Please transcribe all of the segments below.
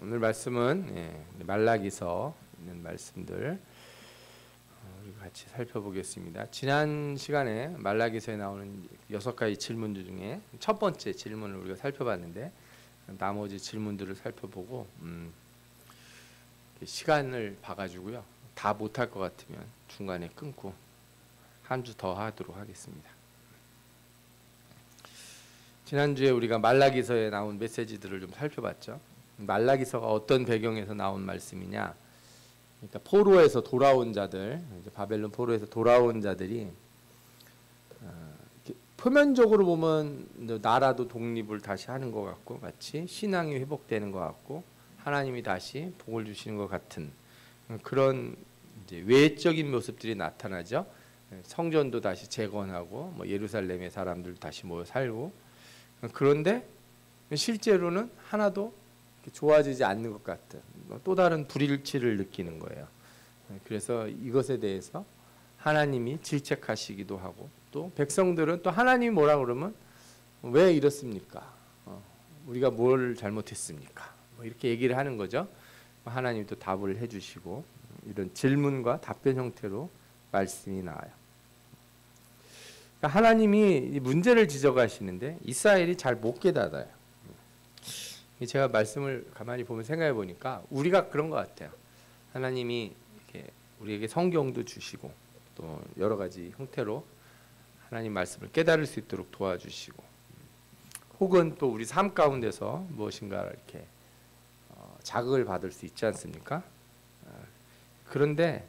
오늘 말씀은 말라기서 있는 말씀들 우리 같이 살펴보겠습니다. 지난 시간에 말라기서에 나오는 6가지 질문 중에 첫 번째 질문을 우리가 살펴봤는데 나머지 질문들을 살펴보고 시간을 봐가지고요. 다 못할 것 같으면 중간에 끊고 한 주 더 하도록 하겠습니다. 지난주에 우리가 말라기서에 나온 메시지들을 좀 살펴봤죠. 말라기서가 어떤 배경에서 나온 말씀이냐. 그러니까 포로에서 돌아온 자들, 이제 바벨론 포로에서 돌아온 자들이 표면적으로 보면 나라도 독립을 다시 하는 것 같고 마치 신앙이 회복되는 것 같고 하나님이 다시 복을 주시는 것 같은 그런 이제 외적인 모습들이 나타나죠. 성전도 다시 재건하고 뭐 예루살렘의 사람들 다시 모여 살고 그런데 실제로는 하나도 좋아지지 않는 것 같은 또 다른 불일치를 느끼는 거예요. 그래서 이것에 대해서 하나님이 질책하시기도 하고 또 백성들은 또 하나님이 뭐라 그러면 왜 이렇습니까? 우리가 뭘 잘못했습니까? 뭐 이렇게 얘기를 하는 거죠. 하나님이 또 답을 해주시고 이런 질문과 답변 형태로 말씀이 나와요. 그러니까 하나님이 문제를 지적하시는데 이스라엘이 잘 못 깨닫아요. 제가 말씀을 가만히 보면 생각해 보니까 우리가 그런 것 같아요. 하나님이 이렇게 우리에게 성경도 주시고 또 여러 가지 형태로 하나님 말씀을 깨달을 수 있도록 도와주시고 혹은 또 우리 삶 가운데서 무엇인가 이렇게 자극을 받을 수 있지 않습니까? 그런데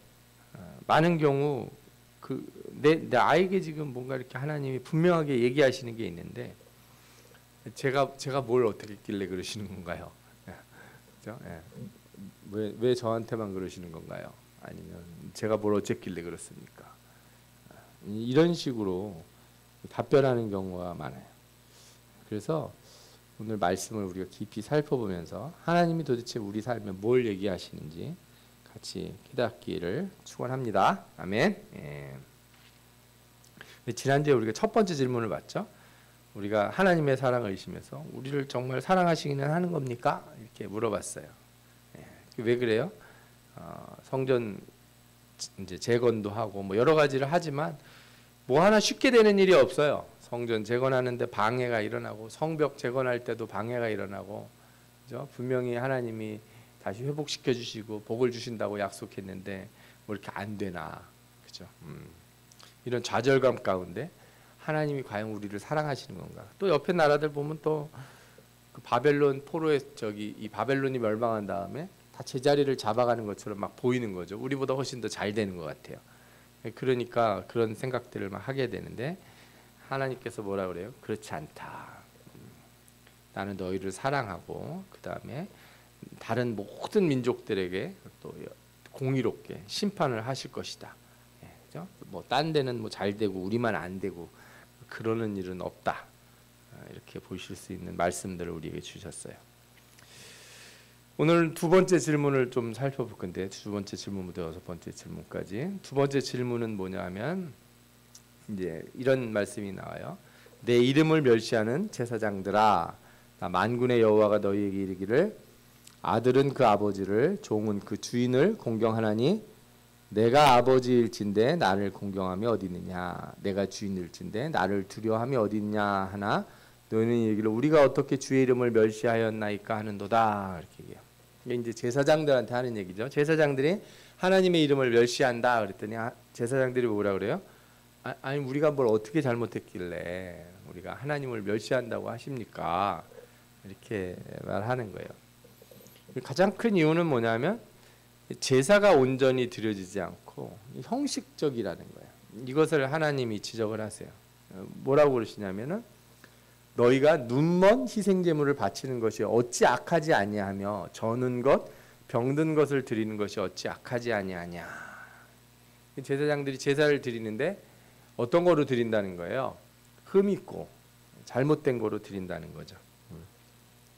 많은 경우 내 아이에게 지금 뭔가 이렇게 하나님이 분명하게 얘기하시는 게 있는데 제가 뭘 어떻게 했길래 그러시는 건가요? 그렇죠? 왜 저한테만 그러시는 건가요? 아니면 제가 뭘 어쨌길래 그렇습니까? 이런 식으로 답변하는 경우가 많아요. 그래서 오늘 말씀을 우리가 깊이 살펴보면서 하나님이 도대체 우리 삶에 뭘 얘기하시는지 같이 깨닫기를 축원합니다. 아멘. 지난주에 우리가 첫 번째 질문을 봤죠. 우리가 하나님의 사랑을 의심해서 우리를 정말 사랑하시기는 하는 겁니까? 이렇게 물어봤어요. 왜 그래요? 성전 이제 재건도 하고 뭐 여러 가지를 하지만 뭐 하나 쉽게 되는 일이 없어요. 성전 재건하는데 방해가 일어나고 성벽 재건할 때도 방해가 일어나고, 그죠? 분명히 하나님이 다시 회복시켜 주시고 복을 주신다고 약속했는데 뭐 이렇게 안 되나, 그죠? 이런 좌절감 가운데 하나님이 과연 우리를 사랑하시는 건가? 또 옆에 나라들 보면 또 그 바벨론 포로에 이 바벨론이 멸망한 다음에 다 제자리를 잡아가는 것처럼 막 보이는 거죠. 우리보다 훨씬 더 잘 되는 것 같아요. 그러니까 그런 생각들을 막 하게 되는데 하나님께서 뭐라 그래요? 그렇지 않다. 나는 너희를 사랑하고 그 다음에 다른 모든 민족들에게 또 공의롭게 심판을 하실 것이다. 그죠? 뭐 딴 데는 뭐 잘 되고 우리만 안 되고 그러는 일은 없다. 이렇게 보실 수 있는 말씀들을 우리에게 주셨어요. 오늘 두 번째 질문을 좀 살펴볼 건데 두 번째 질문부터 6번째 질문까지. 두 번째 질문은 뭐냐면 이제 이런 말씀이 나와요. 내 이름을 멸시하는 제사장들아, 나 만군의 여호와가 너희에게 이르기를 아들은 그 아버지를 종은 그 주인을 공경하나니 내가 아버지일진데 나를 공경함이 어디 있느냐, 내가 주인일진데 나를 두려워함이 어디 있냐 하나 너희는 이르기를 우리가 어떻게 주의 이름을 멸시하였나이까 하는도다. 이렇게 얘기해요. 이게 이제 제사장들한테 하는 얘기죠. 제사장들이 하나님의 이름을 멸시한다 그랬더니 제사장들이 뭐라 그래요? 아니 우리가 뭘 어떻게 잘못했길래 우리가 하나님을 멸시한다고 하십니까? 이렇게 말하는 거예요. 가장 큰 이유는 뭐냐면 제사가 온전히 드려지지 않고 형식적이라는 거예요. 이것을 하나님이 지적을 하세요. 뭐라고 그러시냐면은 너희가 눈먼 희생제물을 바치는 것이 어찌 악하지 아니하며 저는 것 병든 것을 드리는 것이 어찌 악하지 아니하냐. 제사장들이 제사를 드리는데 어떤 거로 드린다는 거예요? 흠 있고 잘못된 거로 드린다는 거죠.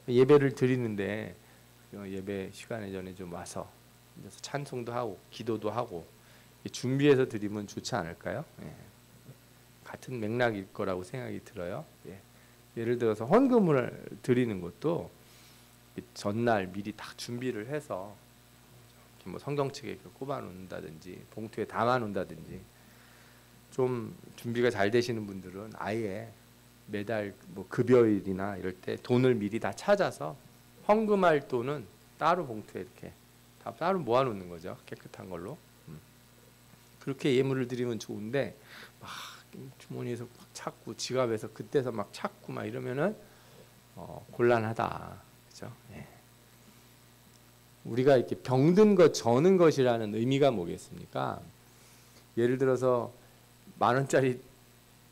예배를 드리는데 예배 시간에 전에 좀 와서 찬송도 하고 기도도 하고 준비해서 드리면 좋지 않을까요? 같은 맥락일 거라고 생각이 들어요. 예를 들어서 헌금을 드리는 것도 전날 미리 다 준비를 해서 뭐 성경책에 꼽아 놓는다든지 봉투에 담아 놓는다든지 좀 준비가 잘 되시는 분들은 아예 매달 뭐 급여일이나 이럴 때 돈을 미리 다 찾아서 헌금할 돈은 따로 봉투에 이렇게 다 따로 모아 놓는 거죠. 깨끗한 걸로. 그렇게 예물을 드리면 좋은데 막 주머니에서 막 찾고 지갑에서 그때서 막 찾고 막 이러면은 곤란하다. 그죠? 예. 우리가 이렇게 병든 것, 저는 것이라는 의미가 뭐겠습니까? 예를 들어서 10,000원짜리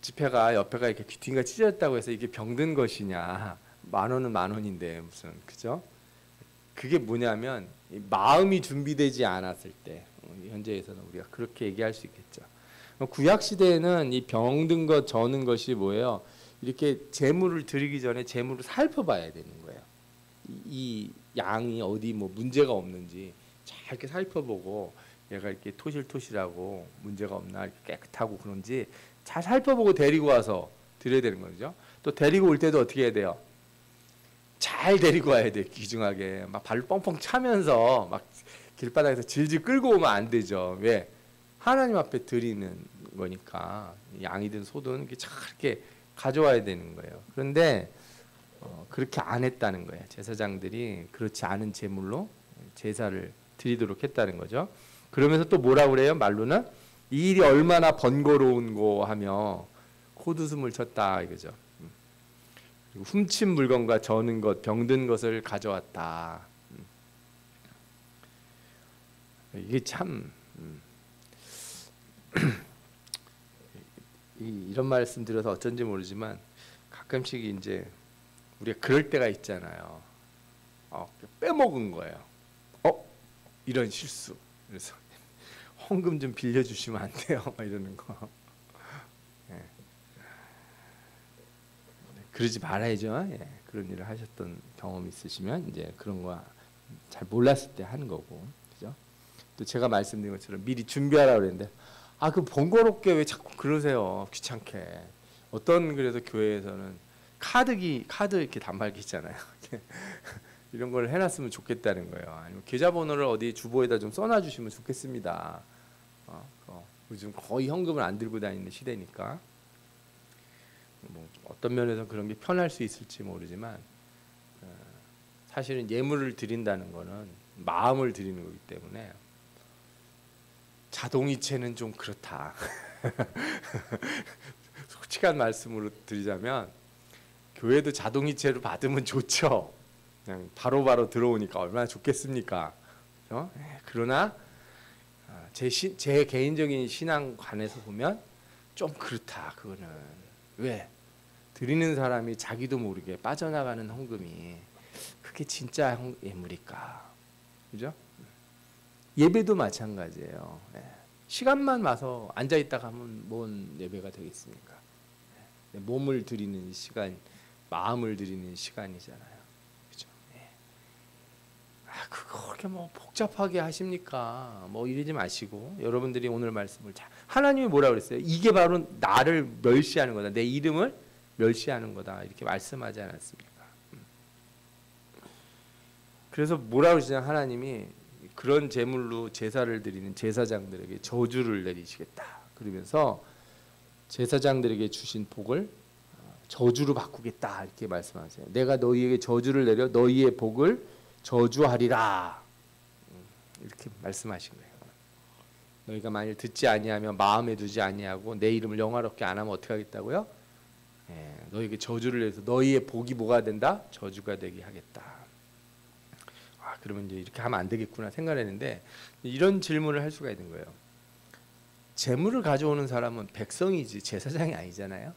지폐가 옆에가 이렇게 귀퉁이가 찢어졌다고 해서 이게 병든 것이냐? 10,000원은 10,000원인데 무슨 그죠? 그게 뭐냐면 마음이 준비되지 않았을 때 현재에서는 우리가 그렇게 얘기할 수 있겠죠. 구약 시대에는 이 병든 것, 저는 것이 뭐예요? 이렇게 제물을 드리기 전에 제물을 살펴봐야 되는 거예요. 이 양이 어디 뭐 문제가 없는지 잘 이렇게 살펴보고 얘가 이렇게 토실토실하고 문제가 없나 이렇게 깨끗하고 그런지 잘 살펴보고 데리고 와서 드려야 되는 거죠. 또 데리고 올 때도 어떻게 해야 돼요? 잘 데리고 와야 돼. 귀중하게 막 발로 뻥뻥 차면서 막 길바닥에서 질질 끌고 오면 안 되죠. 왜? 하나님 앞에 드리는 거니까 양이든 소든 잘 이렇게 가져와야 되는 거예요. 그런데 그렇게 안 했다는 거예요. 제사장들이 그렇지 않은 제물로 제사를 드리도록 했다는 거죠. 그러면서 또 뭐라고 그래요? 말로는 이 일이 얼마나 번거로운고 하며 콧웃음을 쳤다 이거죠. 그리고 훔친 물건과 저는 것, 병든 것을 가져왔다. 이게 참 이런 말씀 드려서 어쩐지 모르지만 가끔씩 이제 우리가 그럴 때가 있잖아요. 빼먹은 거예요. 이런 실수. 그래서 헌금 좀 빌려주시면 안 돼요? 막 이러는 거. 예. 그러지 말아야죠. 예. 그런 일을 하셨던 경험 있으시면 이제 그런 거 잘 몰랐을 때 하는 거고, 그죠? 또 제가 말씀드린 것처럼 미리 준비하라 그랬는데, 그 번거롭게 왜 자꾸 그러세요? 귀찮게. 어떤 그래서 교회에서는 카드 이렇게 단말기 있잖아요. 이런 걸 해놨으면 좋겠다는 거예요. 아니면 계좌번호를 어디 주보에다 좀 써놔주시면 좋겠습니다. 요즘 거의 현금을 안 들고 다니는 시대니까 뭐 어떤 면에서 그런 게 편할 수 있을지 모르지만 사실은 예물을 드린다는 거는 마음을 드리는 거기 때문에 자동이체는 좀 그렇다. 솔직한 말씀으로 드리자면 교회도 자동이체로 받으면 좋죠. 그냥 바로바로 들어오니까 얼마나 좋겠습니까? 그러나 제 개인적인 신앙관에서 보면 좀 그렇다. 그거는 왜? 드리는 사람이 자기도 모르게 빠져나가는 헌금이 그게 진짜 예물일까? 그죠? 예배도 마찬가지예요. 시간만 와서 앉아 있다가 하면 뭔 예배가 되겠습니까? 몸을 드리는 시간, 마음을 드리는 시간이잖아요. 그죠? 그거 그렇게 뭐 복잡하게 하십니까? 뭐 이러지 마시고 여러분들이 오늘 말씀을 하나님이 뭐라 그랬어요? 이게 바로 나를 멸시하는 거다. 내 이름을 멸시하는 거다. 이렇게 말씀하지 않았습니까? 그래서 뭐라 그러시냐 하나님이 그런 제물로 제사를 드리는 제사장들에게 저주를 내리시겠다. 그러면서 제사장들에게 주신 복을 저주로 바꾸겠다. 이렇게 말씀하세요. 내가 너희에게 저주를 내려 너희의 복을 저주하리라. 이렇게 말씀하신 거예요. 너희가 만일 듣지 아니하며 마음에 두지 아니하고 내 이름을 영화롭게 안 하면 어떻게 하겠다고요? 너희에게 저주를 내서 너희의 복이 뭐가 된다? 저주가 되게 하겠다. 그러면 이제 이렇게 하면 안 되겠구나 생각했는데 이런 질문을 할 수가 있는 거예요. 재물을 가져오는 사람은 백성이지 제사장이 아니잖아요.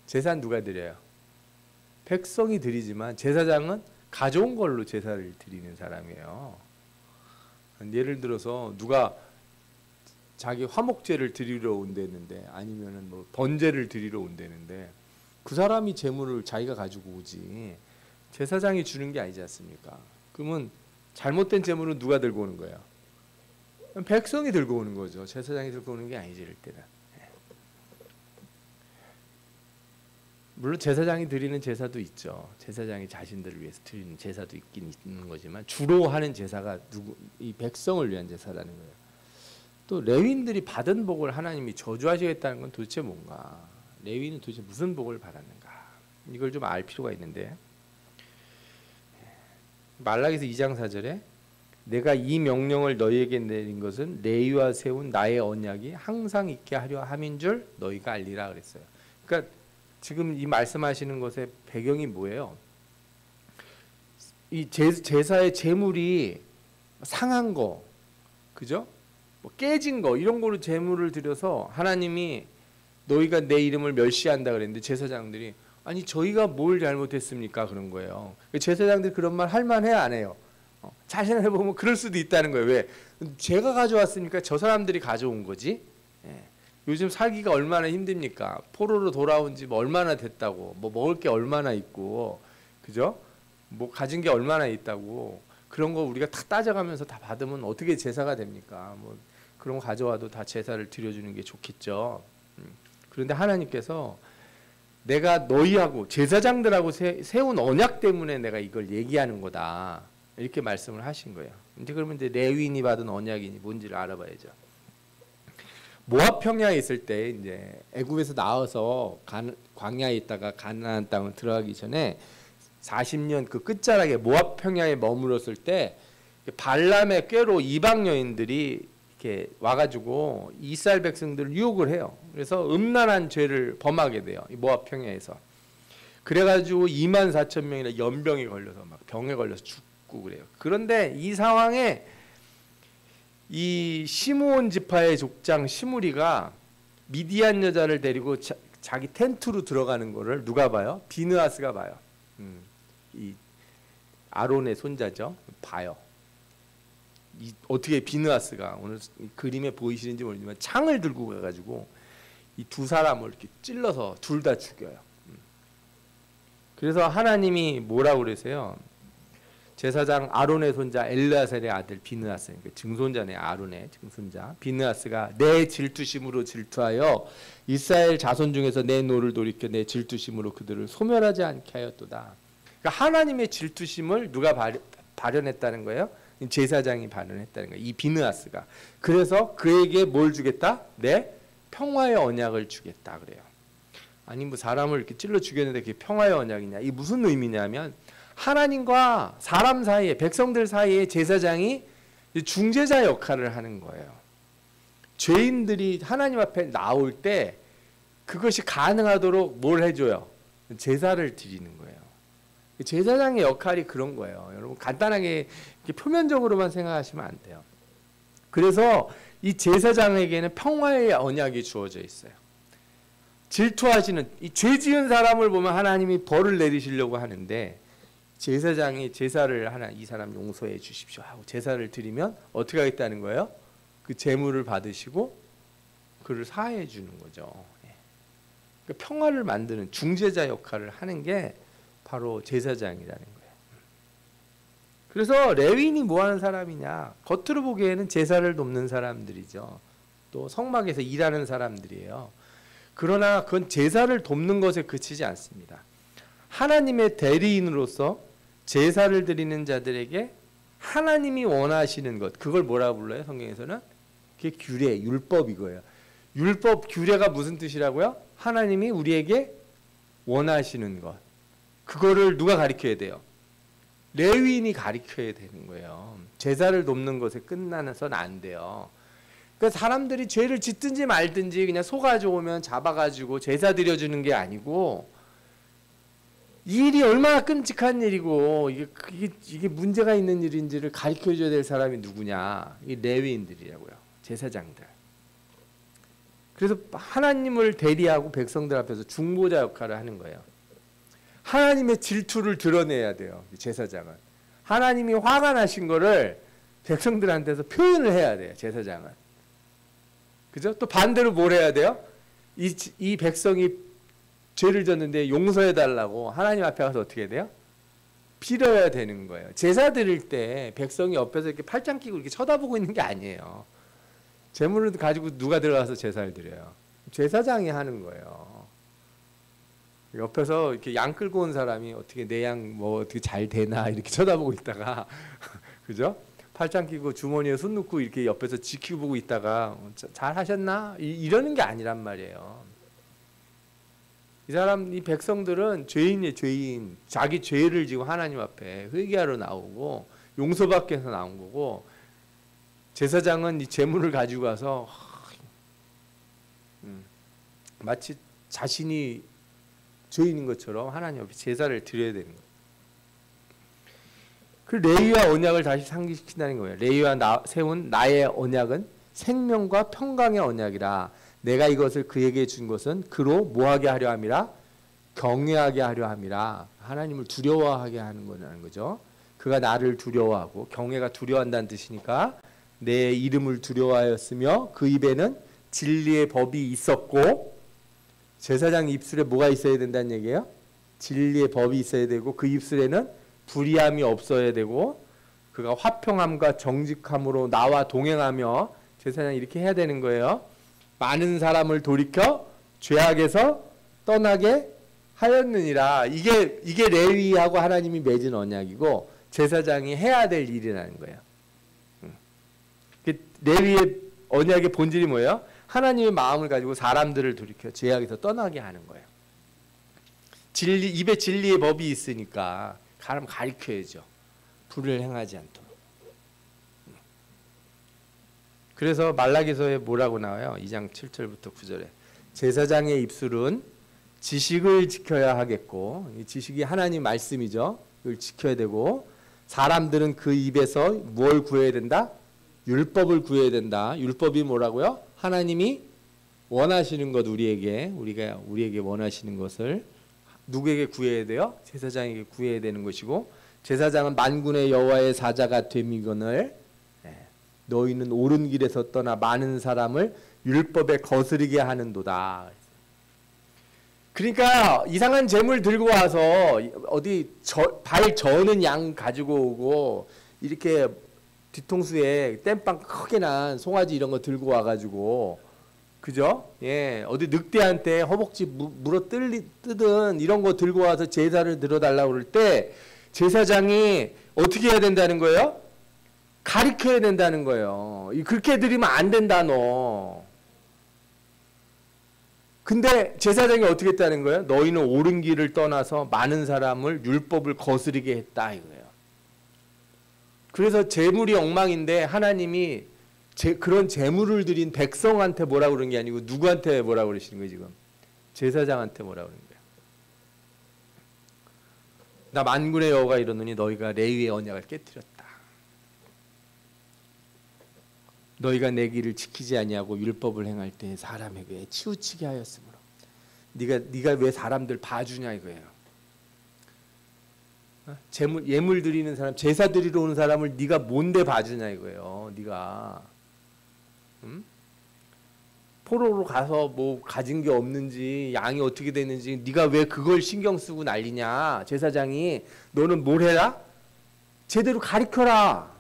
제사는 누가 드려요? 백성이 드리지만 제사장은 가져온 걸로 제사를 드리는 사람이에요. 예를 들어서 누가 자기 화목제를 드리러 온다는데 아니면은 뭐 번제를 드리러 온다는데 그 사람이 재물을 자기가 가지고 오지 제사장이 주는 게 아니지 않습니까? 그러면 잘못된 재물은 누가 들고 오는 거예요? 백성이 들고 오는 거죠. 제사장이 들고 오는 게 아니지 이럴 때는. 물론 제사장이 드리는 제사도 있죠. 제사장이 자신들을 위해서 드리는 제사도 있긴 있는 거지만 주로 하는 제사가 이 백성을 위한 제사라는 거예요. 또 레위인들이 받은 복을 하나님이 저주하시겠다는 건 도대체 뭔가? 레위인은 도대체 무슨 복을 받았는가? 이걸 좀 알 필요가 있는데 말라기서 2장 4절에 내가 이 명령을 너희에게 내린 것은 레위와 세운 나의 언약이 항상 있게 하려 함인 줄 너희가 알리라 그랬어요. 그러니까 지금 이 말씀하시는 것의 배경이 뭐예요? 이 제사의 제물이 상한 거, 그죠? 뭐 깨진 거 이런 거로 제물을 드려서 하나님이 너희가 내 이름을 멸시한다 그랬는데 제사장들이 아니 저희가 뭘 잘못했습니까? 그런 거예요. 제사장들이 그런 말 할 만해 안 해요? 자신을 해보면 그럴 수도 있다는 거예요. 왜? 제가 가져왔으니까 저 사람들이 가져온 거지. 예. 요즘 살기가 얼마나 힘듭니까? 포로로 돌아온 지 얼마나 됐다고, 뭐 먹을 게 얼마나 있고, 그죠? 뭐 가진 게 얼마나 있다고 그런 거 우리가 다 따져가면서 다 받으면 어떻게 제사가 됩니까? 뭐 그런 거 가져와도 다 제사를 드려주는 게 좋겠죠. 그런데 하나님께서 내가 너희하고 제사장들하고 세운 언약 때문에 내가 이걸 얘기하는 거다. 이렇게 말씀을 하신 거예요. 이제 그러면 이제 레위인이 받은 언약이니 뭔지를 알아봐야죠. 모압 평야에 있을 때 이제 애굽에서 나와서 광야에 있다가 가나안 땅을 들어가기 전에 40년 그 끝자락에 모압 평야에 머물렀을 때 발람의 꾀로 이방 여인들이 이렇게 와가지고 이스라엘 백성들을 유혹을 해요. 그래서 음란한 죄를 범하게 돼요. 이 모압 평야에서. 그래가지고 24,000명이나 연병에 걸려서 막 병에 걸려서 죽고 그래요. 그런데 이 상황에 이 시므온 지파의 족장 시므리가 미디안 여자를 데리고 자기 텐트로 들어가는 거를 누가 봐요? 비느하스가 봐요. 이 아론의 손자죠. 봐요. 어떻게 비느하스가 오늘 그림에 보이시는지 모르지만 창을 들고 가가지고 이 두 사람을 이렇게 찔러서 둘 다 죽여요. 그래서 하나님이 뭐라고 그러세요? 제사장 아론의 손자 엘르아살의 아들 비느하스, 그러니까 증손자네. 아론의 증손자 비느하스가 내 질투심으로 질투하여 이스라엘 자손 중에서 내 노를 돌이켜 내 질투심으로 그들을 소멸하지 않게 하였도다. 그러니까 하나님의 질투심을 누가 발현했다는 거예요? 제사장이 발현했다는 거예요. 이 비느하스가. 그래서 그에게 뭘 주겠다? 내 평화의 언약을 주겠다 그래요. 아니 뭐 사람을 이렇게 찔러 죽였는데 그게 평화의 언약이냐? 이게 무슨 의미냐면 하나님과 사람 사이에, 백성들 사이에 제사장이 중재자 역할을 하는 거예요. 죄인들이 하나님 앞에 나올 때 그것이 가능하도록 뭘 해줘요? 제사를 드리는 거예요. 제사장의 역할이 그런 거예요. 여러분 간단하게 표면적으로만 생각하시면 안 돼요. 그래서 이 제사장에게는 평화의 언약이 주어져 있어요. 질투하시는 이 죄 지은 사람을 보면 하나님이 벌을 내리시려고 하는데 제사장이 제사를 하나 이 사람 용서해 주십시오 하고 제사를 드리면 어떻게 하겠다는 거예요? 그 제물을 받으시고 그를 사해 주는 거죠. 그러니까 평화를 만드는 중재자 역할을 하는 게 바로 제사장이라는 거예요. 그래서 레위인이 뭐 하는 사람이냐? 겉으로 보기에는 제사를 돕는 사람들이죠. 또 성막에서 일하는 사람들이에요. 그러나 그건 제사를 돕는 것에 그치지 않습니다. 하나님의 대리인으로서 제사를 드리는 자들에게 하나님이 원하시는 것, 그걸 뭐라고 불러요? 성경에서는 그게 규례, 율법 이거예요. 율법, 규례가 무슨 뜻이라고요? 하나님이 우리에게 원하시는 것. 그거를 누가 가르쳐야 돼요? 레위인이 가르쳐야 되는 거예요. 제사를 돕는 것에 끝나서는 안 돼요. 그러니까 사람들이 죄를 짓든지 말든지 그냥 속아주면 잡아가지고 제사 드려주는 게 아니고 이 일이 얼마나 끔찍한 일이고 이게 문제가 있는 일인지를 가르쳐줘야 될 사람이 누구냐? 이 레위인들이라고요. 제사장들. 그래서 하나님을 대리하고 백성들 앞에서 중보자 역할을 하는 거예요. 하나님의 질투를 드러내야 돼요. 제사장은. 하나님이 화가 나신 거를 백성들한테서 표현을 해야 돼요. 제사장은. 그죠? 또 반대로 뭘 해야 돼요? 이 백성이 죄를 졌는데 용서해 달라고 하나님 앞에 가서 어떻게 해야 돼요? 빌어야 되는 거예요. 제사 드릴 때 백성이 옆에서 이렇게 팔짱 끼고 이렇게 쳐다보고 있는 게 아니에요. 제물을 가지고 누가 들어가서 제사를 드려요? 제사장이 하는 거예요. 옆에서 이렇게 양 끌고 온 사람이 어떻게 내 양 뭐 어떻게 잘 되나 이렇게 쳐다보고 있다가 그죠? 팔짱 끼고 주머니에 손 넣고 이렇게 옆에서 지켜보고 있다가 잘 하셨나? 이러는 게 아니란 말이에요. 이 사람, 이 백성들은 죄인이에요, 죄인. 자기 죄를 지고 하나님 앞에 회개하러 나오고 용서받기 위해서 나온 거고, 제사장은 이 제물을 가지고 가서 마치 자신이 죄인인 것처럼 하나님 앞에 제사를 드려야 되는 거예요. 그 레위와 언약을 다시 상기시킨다는 거예요. 레위와 세운 나의 언약은 생명과 평강의 언약이라. 내가 이것을 그에게 준 것은 그로 뭐하게 하려 함이라? 경외하게 하려 함이라. 하나님을 두려워하게 하는 거라는 거죠. 그가 나를 두려워하고, 경외가 두려워한다는 뜻이니까 내 이름을 두려워하였으며 그 입에는 진리의 법이 있었고, 제사장 입술에 뭐가 있어야 된다는 얘기예요? 진리의 법이 있어야 되고, 그 입술에는 불의함이 없어야 되고, 그가 화평함과 정직함으로 나와 동행하며, 제사장이 이렇게 해야 되는 거예요. 많은 사람을 돌이켜 죄악에서 떠나게 하였느니라. 이게 레위하고 하나님이 맺은 언약이고 제사장이 해야 될 일이라는 거예요. 레위의 언약의 본질이 뭐예요? 하나님의 마음을 가지고 사람들을 돌이켜 죄악에서 떠나게 하는 거예요. 입에 진리의 법이 있으니까 사람 가르쳐야죠. 불을 행하지 않도록. 그래서 말라기서에 뭐라고 나와요? 2장 7절부터 9절에 제사장의 입술은 지식을 지켜야 하겠고, 이 지식이 하나님 말씀이죠. 이걸 지켜야 되고, 사람들은 그 입에서 뭘 구해야 된다? 율법을 구해야 된다. 율법이 뭐라고요? 하나님이 원하시는 것, 우리에게 원하시는 것을 누구에게 구해야 돼요? 제사장에게 구해야 되는 것이고, 제사장은 만군의 여호와의 사자가 됨이거늘 너희는 옳은 길에서 떠나 많은 사람을 율법에 거스르게 하는도다. 그러니까 이상한 재물 들고 와서 어디 발 저는 양 가지고 오고, 이렇게 뒤통수에 땜빵 크게 난 송아지 이런 거 들고 와가지고, 그죠? 예, 어디 늑대한테 허벅지 물어 뜯은 이런 거 들고 와서 제사를 드려달라고 그럴 때 제사장이 어떻게 해야 된다는 거예요? 가르쳐야 된다는 거예요. 그렇게 드리면 안 된다 너. 근데 제사장이 어떻게 했다는 거예요? 너희는 옳은 길을 떠나서 많은 사람을 율법을 거스르게 했다 이거예요. 그래서 재물이 엉망인데 하나님이 그런 재물을 드린 백성한테 뭐라고 그러는 게 아니고 누구한테 뭐라고 그러시는 거예요 지금? 제사장한테 뭐라고 그러는 거예요? 나 만군의 여호와가 이르노니 너희가 레위의 언약을 깨뜨렸다. 너희가 내 길을 지키지 아니하고 율법을 행할 때 사람에게 치우치게 하였으므로 네가 왜 사람들 봐주냐 이거예요. 예물 드리는 사람, 제사 드리러 오는 사람을 네가 뭔데 봐주냐 이거예요. 네가 포로로 가서 뭐 가진 게 없는지 양이 어떻게 되는지 네가 왜 그걸 신경 쓰고 난리냐. 제사장이 너는 뭘 해라? 제대로 가르쳐라.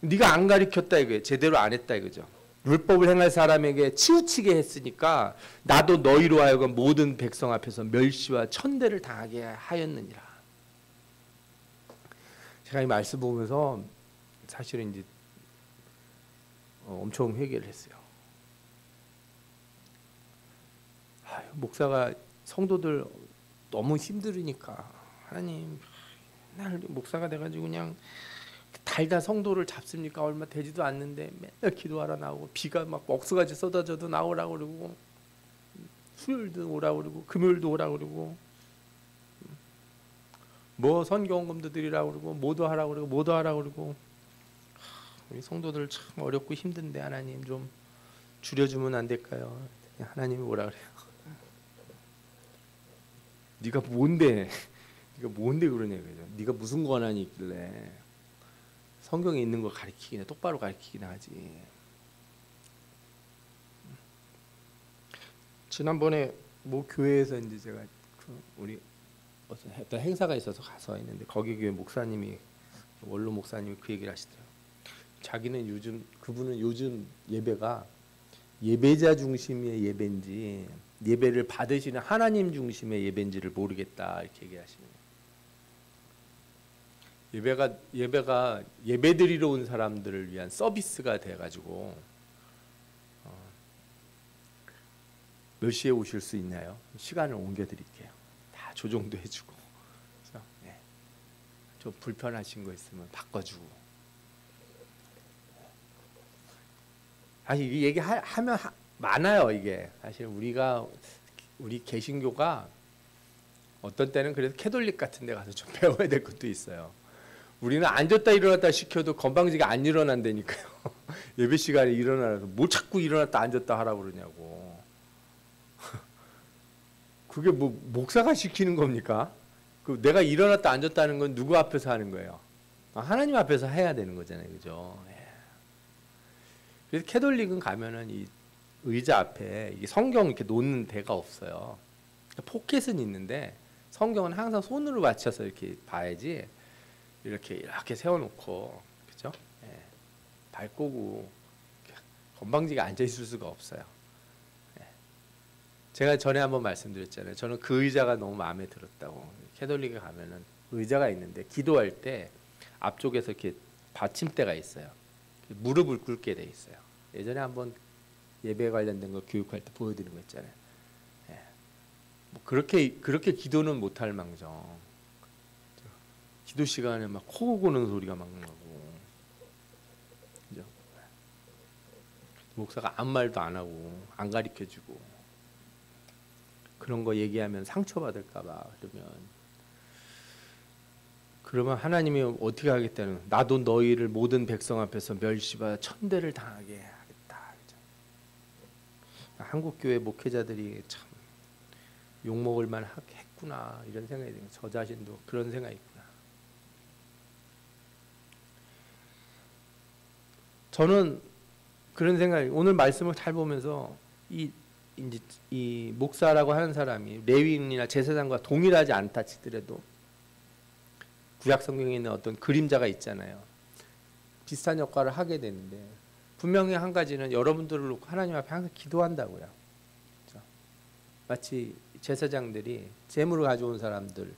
네가 안 가르쳤다 이거예요. 제대로 안 했다 이거죠. 율법을 행할 사람에게 치우치게 했으니까 나도 너희로 하여금 모든 백성 앞에서 멸시와 천대를 당하게 하였느니라. 제가 이 말씀 보면서 사실은 이제 엄청 회개를 했어요. 목사가 성도들 너무 힘들으니까 하나님 날 목사가 돼가지고 그냥 달다 성도를 잡습니까? 얼마 되지도 않는데 맨날 기도하러 나오고 비가 막 억수같이 쏟아져도 나오라고 그러고 수요일도 오라고 그러고 금요일도 오라고 그러고 뭐 선교원금도 드리라고 그러고 뭐도 하라고 그러고 뭐도 하라고 그러고 우리 성도들 참 어렵고 힘든데 하나님 좀 줄여주면 안 될까요? 하나님이 뭐라 그래요? 네가 뭔데 그러냐 그죠? 네가 무슨 권한이 있길래 성경에 있는 거 가르치기나 똑바로 가르치기나 하지. 지난번에 뭐 교회에서 이제 제가 우리 어떤 행사가 있어서 가서 했는데 거기 교회 목사님이 원로 목사님이 그 얘기를 하시더라고요. 그분은 요즘 예배가 예배자 중심의 예배인지 예배를 받으시는 하나님 중심의 예배인지를 모르겠다 이렇게 얘기하시는 거예요. 예배가 예배드리러 온 사람들을 위한 서비스가 돼가지고 몇 시에 오실 수 있나요? 시간을 옮겨드릴게요. 다 조정도 해주고, 그래서 네. 좀 불편하신 거 있으면 바꿔주고. 사실 이 얘기 하면 많아요. 이게 사실 우리 개신교가 어떤 때는 그래서 캐톨릭 같은 데 가서 좀 배워야 될 것도 있어요. 우리는 앉았다 일어났다 시켜도 건방지게 안 일어난다니까요. 예배 시간에 일어나서 뭘 자꾸 일어났다 앉았다 하라고 그러냐고. 그게 뭐 목사가 시키는 겁니까? 내가 일어났다 앉았다는 건 누구 앞에서 하는 거예요? 하나님 앞에서 해야 되는 거잖아요. 그죠? 그래서 캐톨릭은 가면은 이 의자 앞에 이게 성경 이렇게 놓는 데가 없어요. 포켓은 있는데 성경은 항상 손으로 맞춰서 이렇게 봐야지 이렇게 세워놓고, 그죠? 발 꼬고 건방지게 앉아 있을 수가 없어요. 제가 전에 한번 말씀드렸잖아요. 저는 그 의자가 너무 마음에 들었다고. 캐톨릭에 가면은 의자가 있는데 기도할 때 앞쪽에서 이렇게 받침대가 있어요. 무릎을 꿇게 돼 있어요. 예전에 한번 예배 관련된 거 교육할 때 보여드린 거 있잖아요. 뭐 그렇게 기도는 못할 망정. 기도 시간에 막 코 고는 소리가 막 나고, 그죠? 목사가 아무 말도 안 하고 안 가르쳐주고. 그런 거 얘기하면 상처받을까봐 그러면 하나님이 어떻게 하겠다는, 나도 너희를 모든 백성 앞에서 멸시받아 천대를 당하게 하겠다. 그죠? 한국 교회 목회자들이 참 욕먹을 만 했구나 이런 생각이 들어요. 저 자신도 그런 생각이 있구나. 저는 그런 생각이, 오늘 말씀을 잘 보면서 이 목사라고 하는 사람이 레위인이나 제사장과 동일하지 않다 치더라도 구약 성경에 있는 어떤 그림자가 있잖아요. 비슷한 역할을 하게 되는데 분명히 한 가지는 여러분들을 놓고 하나님 앞에 항상 기도한다고요. 그렇죠? 마치 제사장들이 제물을 가져온 사람들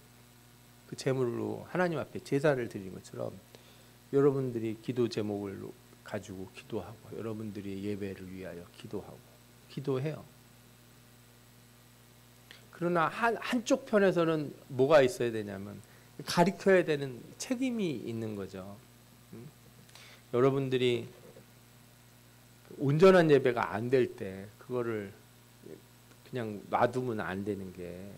그 제물로 하나님 앞에 제사를 드린 것처럼 여러분들이 기도 제목을 가지고 기도하고 여러분들이 예배를 위하여 기도해요. 그러나 한쪽 편에서는 뭐가 있어야 되냐면 가르쳐야 되는 책임이 있는 거죠. 여러분들이 온전한 예배가 안 될 때 그거를 그냥 놔두면 안 되는 게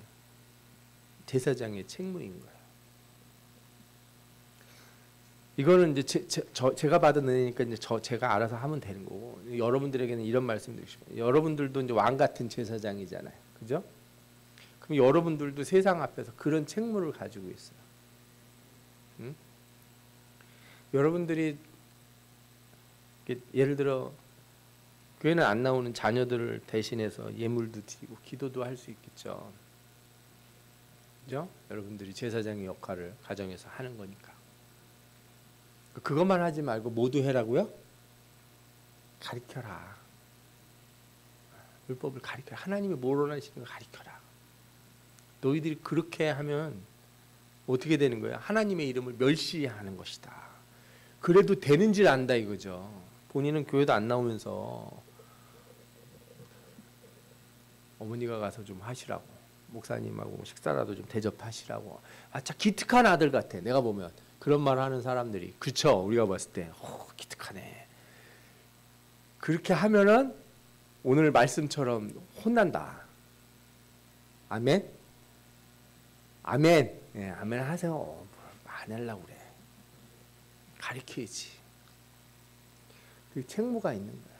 제사장의 책무인 거예요. 이거는 이제 제가 받은 은혜니까 이제 제가 알아서 하면 되는 거고, 여러분들에게는 이런 말씀 드리고 싶어요. 여러분들도 이제 왕 같은 제사장이잖아요. 그죠? 그럼 여러분들도 세상 앞에서 그런 책무를 가지고 있어요. 응? 여러분들이 예를 들어 교회는 안 나오는 자녀들을 대신해서 예물도 드리고 기도도 할 수 있겠죠. 그죠? 여러분들이 제사장의 역할을 가정에서 하는 거니까. 그것만 하지 말고 모두 해라고요? 가르쳐라. 율법을 가르쳐라. 하나님이 뭘 원하시는 걸 가르쳐라. 너희들이 그렇게 하면 어떻게 되는 거야? 하나님의 이름을 멸시하는 것이다. 그래도 되는지 안다 이거죠. 본인은 교회도 안 나오면서 어머니가 가서 좀 하시라고, 목사님하고 식사라도 좀 대접하시라고. 참 기특한 아들 같아. 내가 보면 그런 말 하는 사람들이. 그렇죠? 우리가 봤을 때 기특하네. 그렇게 하면은 오늘 말씀처럼 혼난다. 아멘? 아멘. 예, 아멘 하세요. 안 하려고 그래. 가르쳐야지. 그 책무가 있는 거야.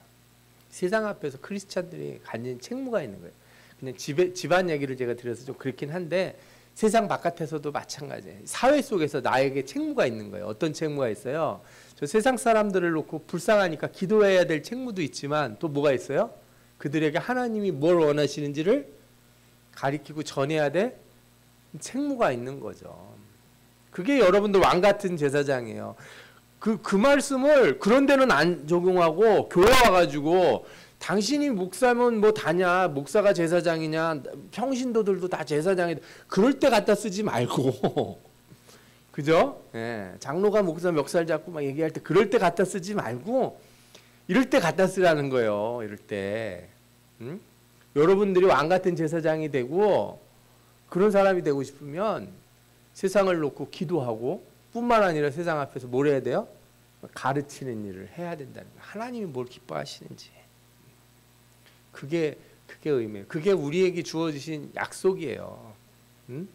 세상 앞에서 크리스찬들이 가진 책무가 있는 거예요. 그냥 집안 얘기를 제가 드려서 좀 그렇긴 한데 세상 바깥에서도 마찬가지예요. 사회 속에서 나에게 책무가 있는 거예요. 어떤 책무가 있어요? 저 세상 사람들을 놓고 불쌍하니까 기도해야 될 책무도 있지만 또 뭐가 있어요? 그들에게 하나님이 뭘 원하시는지를 가리키고 전해야 될 책무가 있는 거죠. 그게 여러분들 왕 같은 제사장이에요. 그 말씀을 그런 데는 안 적용하고 교회 와가지고 당신이 목사면 뭐 다냐? 목사가 제사장이냐? 평신도들도 다 제사장이. 그럴 때 갖다 쓰지 말고 그죠? 예, 장로가 목사 멱살 잡고 막 얘기할 때 그럴 때 갖다 쓰지 말고 이럴 때 갖다 쓰라는 거예요. 이럴 때. 응? 여러분들이 왕 같은 제사장이 되고 그런 사람이 되고 싶으면 세상을 놓고 기도하고 뿐만 아니라 세상 앞에서 뭘 해야 돼요? 가르치는 일을 해야 된다는 거예요. 하나님이 뭘 기뻐하시는지. 그게 의미예요. 그게 우리에게 주어지신 약속이에요. 응?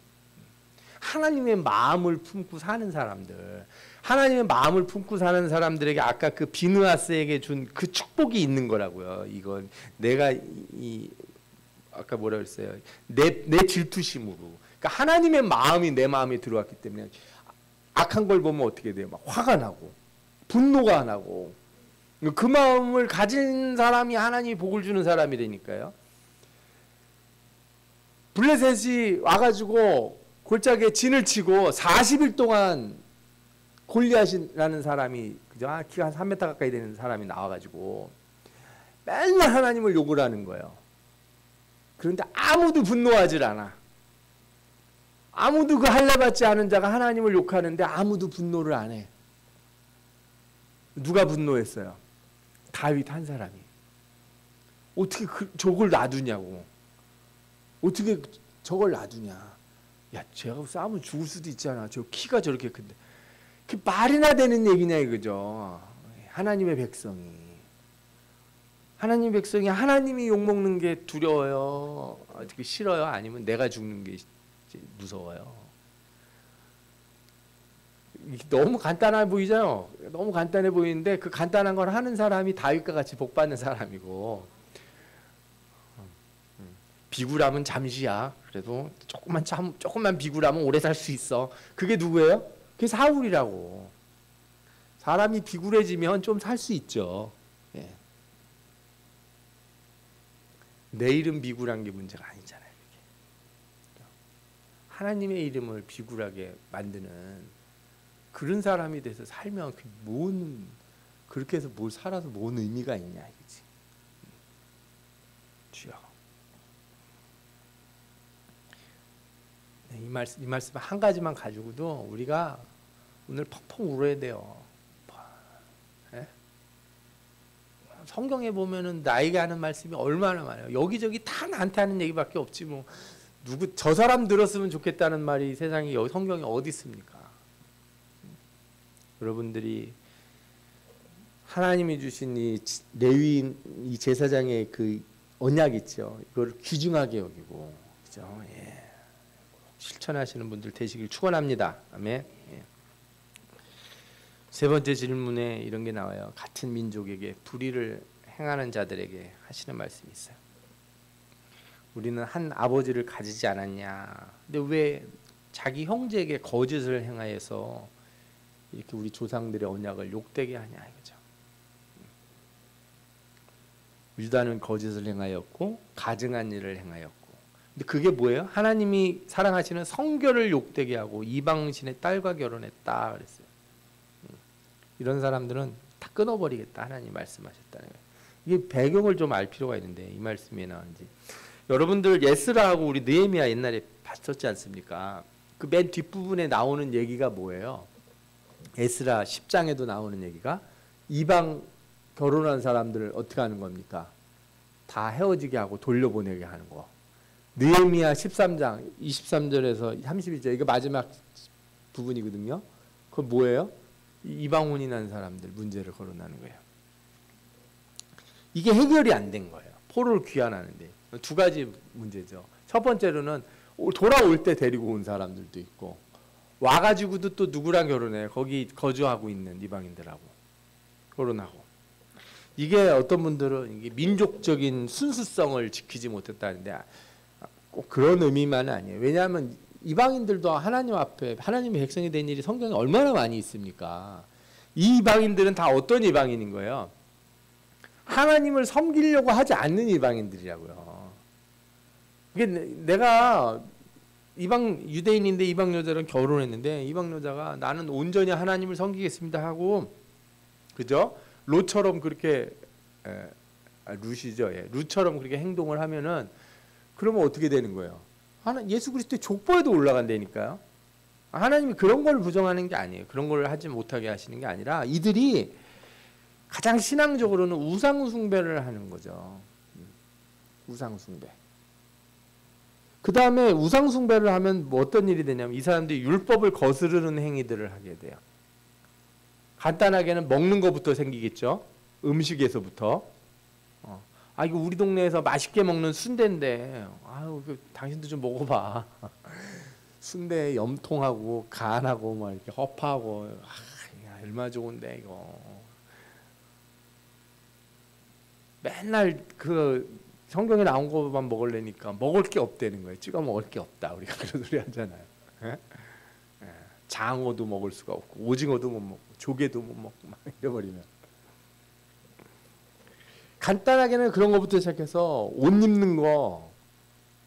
하나님의 마음을 품고 사는 사람들, 하나님의 마음을 품고 사는 사람들에게 아까 그 비느하스에게 준 그 축복이 있는 거라고요. 이건 내가 아까 뭐라 그랬어요? 내 질투심으로. 그러니까 하나님의 마음이 내 마음에 들어왔기 때문에 악한 걸 보면 어떻게 돼요? 막 화가 나고 분노가 나고 그 마음을 가진 사람이 하나님이 복을 주는 사람이 되니까요. 블레셋이 와가지고 골짜기에 진을 치고 40일 동안 골리앗이라는 사람이 그죠? 키가 한 3m 가까이 되는 사람이 나와가지고 맨날 하나님을 욕을 하는 거예요. 그런데 아무도 분노하질 않아. 아무도 그 할례받지 않은 자가 하나님을 욕하는데 아무도 분노를 안 해. 누가 분노했어요? 다윗 한 사람이. 어떻게 저걸 놔두냐고. 어떻게 저걸 놔두냐. 야, 쟤하고 싸우면 죽을 수도 있잖아. 저 키가 저렇게 큰데. 그 말이나 되는 얘기냐 이거죠. 하나님의 백성이. 하나님의 백성이 하나님이 욕먹는 게 두려워요? 어떻게 싫어요? 아니면 내가 죽는 게 무서워요? 너무 간단해 보이잖아요. 너무 간단해 보이는데 그 간단한 걸 하는 사람이 다윗과 같이 복받는 사람이고 비굴함은 잠시야. 그래도 조금만 비굴하면 오래 살 수 있어. 그게 누구예요? 그게 사울이라고. 사람이 비굴해지면 좀 살 수 있죠. 예. 내 이름 비굴한 게 문제가 아니잖아요. 이게. 하나님의 이름을 비굴하게 만드는 그런 사람이 돼서 살면 그렇게 해서 뭘 살아서 뭔 의미가 있냐 이거지. 주여. 이 말씀 한 가지만 가지고도 우리가 오늘 펑펑 울어야 돼요. 네? 성경에 보면은 나에게 하는 말씀이 얼마나 많아요. 여기저기 다 나한테 하는 얘기밖에 없지 뭐. 저 사람 들었으면 좋겠다는 말이 세상에 성경에 어디 있습니까? 여러분들이 하나님이 주신 이 레위인 이 제사장의 그 언약 있죠. 이걸 귀중하게 여기고, 그죠? 예. 실천하시는 분들 되시길 축원합니다. 아멘. 예. 세 번째 질문에 이런 게 나와요. 같은 민족에게 불의를 행하는 자들에게 하시는 말씀이 있어요. 우리는 한 아버지를 가지지 않았냐. 근데 왜 자기 형제에게 거짓을 행하여서 이렇게 우리 조상들의 언약을 욕되게 하냐 이거죠. 유다는 거짓을 행하였고 가증한 일을 행하였고. 근데 그게 뭐예요? 하나님이 사랑하시는 성결을 욕되게 하고 이방신의 딸과 결혼했다 그랬어요. 이런 사람들은 다 끊어버리겠다 하나님 말씀하셨다는 거예요. 이게 배경을 좀 알 필요가 있는데 이 말씀이 나온지. 여러분들 에스라하고 우리 느헤미야 옛날에 봤었지 않습니까? 그 맨 뒷부분에 나오는 얘기가 뭐예요? 에스라 10장에도 나오는 얘기가 이방 결혼한 사람들을 어떻게 하는 겁니까? 다 헤어지게 하고 돌려보내게 하는 거. 느헤미야 13장 23절에서 32절 이게 마지막 부분이거든요. 그건 뭐예요? 이방혼이 난 사람들 문제를 거론하는 거예요. 이게 해결이 안 된 거예요. 포로를 귀환하는데 두 가지 문제죠. 첫 번째로는 돌아올 때 데리고 온 사람들도 있고 와가지고도 또 누구랑 결혼해? 거기 거주하고 있는 이방인들하고 결혼하고. 이게 어떤 분들은 이게 민족적인 순수성을 지키지 못했다는데 꼭 그런 의미만은 아니에요. 왜냐하면 이방인들도 하나님 앞에 하나님의 백성이 된 일이 성경에 얼마나 많이 있습니까? 이 이방인들은 다 어떤 이방인인 거예요? 하나님을 섬기려고 하지 않는 이방인들이라고요. 이게 내가 유대인인데 이방 여자랑 결혼했는데 이방 여자가 나는 온전히 하나님을 섬기겠습니다 하고, 그죠? 롯처럼 그렇게 룻이죠. 예. 룻처럼 그렇게 행동을 하면은 그러면 어떻게 되는 거예요? 예수 그리스도의 족보에도 올라간다니까요. 하나님이 그런 걸 부정하는 게 아니에요. 그런 걸 하지 못하게 하시는 게 아니라 이들이 가장 신앙적으로는 우상 숭배를 하는 거죠. 우상 숭배. 그 다음에 우상 숭배를 하면 뭐 어떤 일이 되냐면 이 사람들이 율법을 거스르는 행위들을 하게 돼요. 간단하게는 먹는 것부터 생기겠죠. 음식에서부터. 이거 우리 동네에서 맛있게 먹는 순대인데, 당신도 좀 먹어봐. 순대 염통하고 간하고 막 이렇게 허파하고, 얼마나 좋은데 이거. 맨날 그 성경에 나온 것만 먹으려니까 먹을 게 없다는 거예요. 찍어 먹을 게 없다. 우리가 그런 소리 하잖아요. 장어도 먹을 수가 없고, 오징어도 못 먹고, 조개도 못 먹고 막 이래버리면. 간단하게는 그런 것부터 시작해서 옷 입는 거,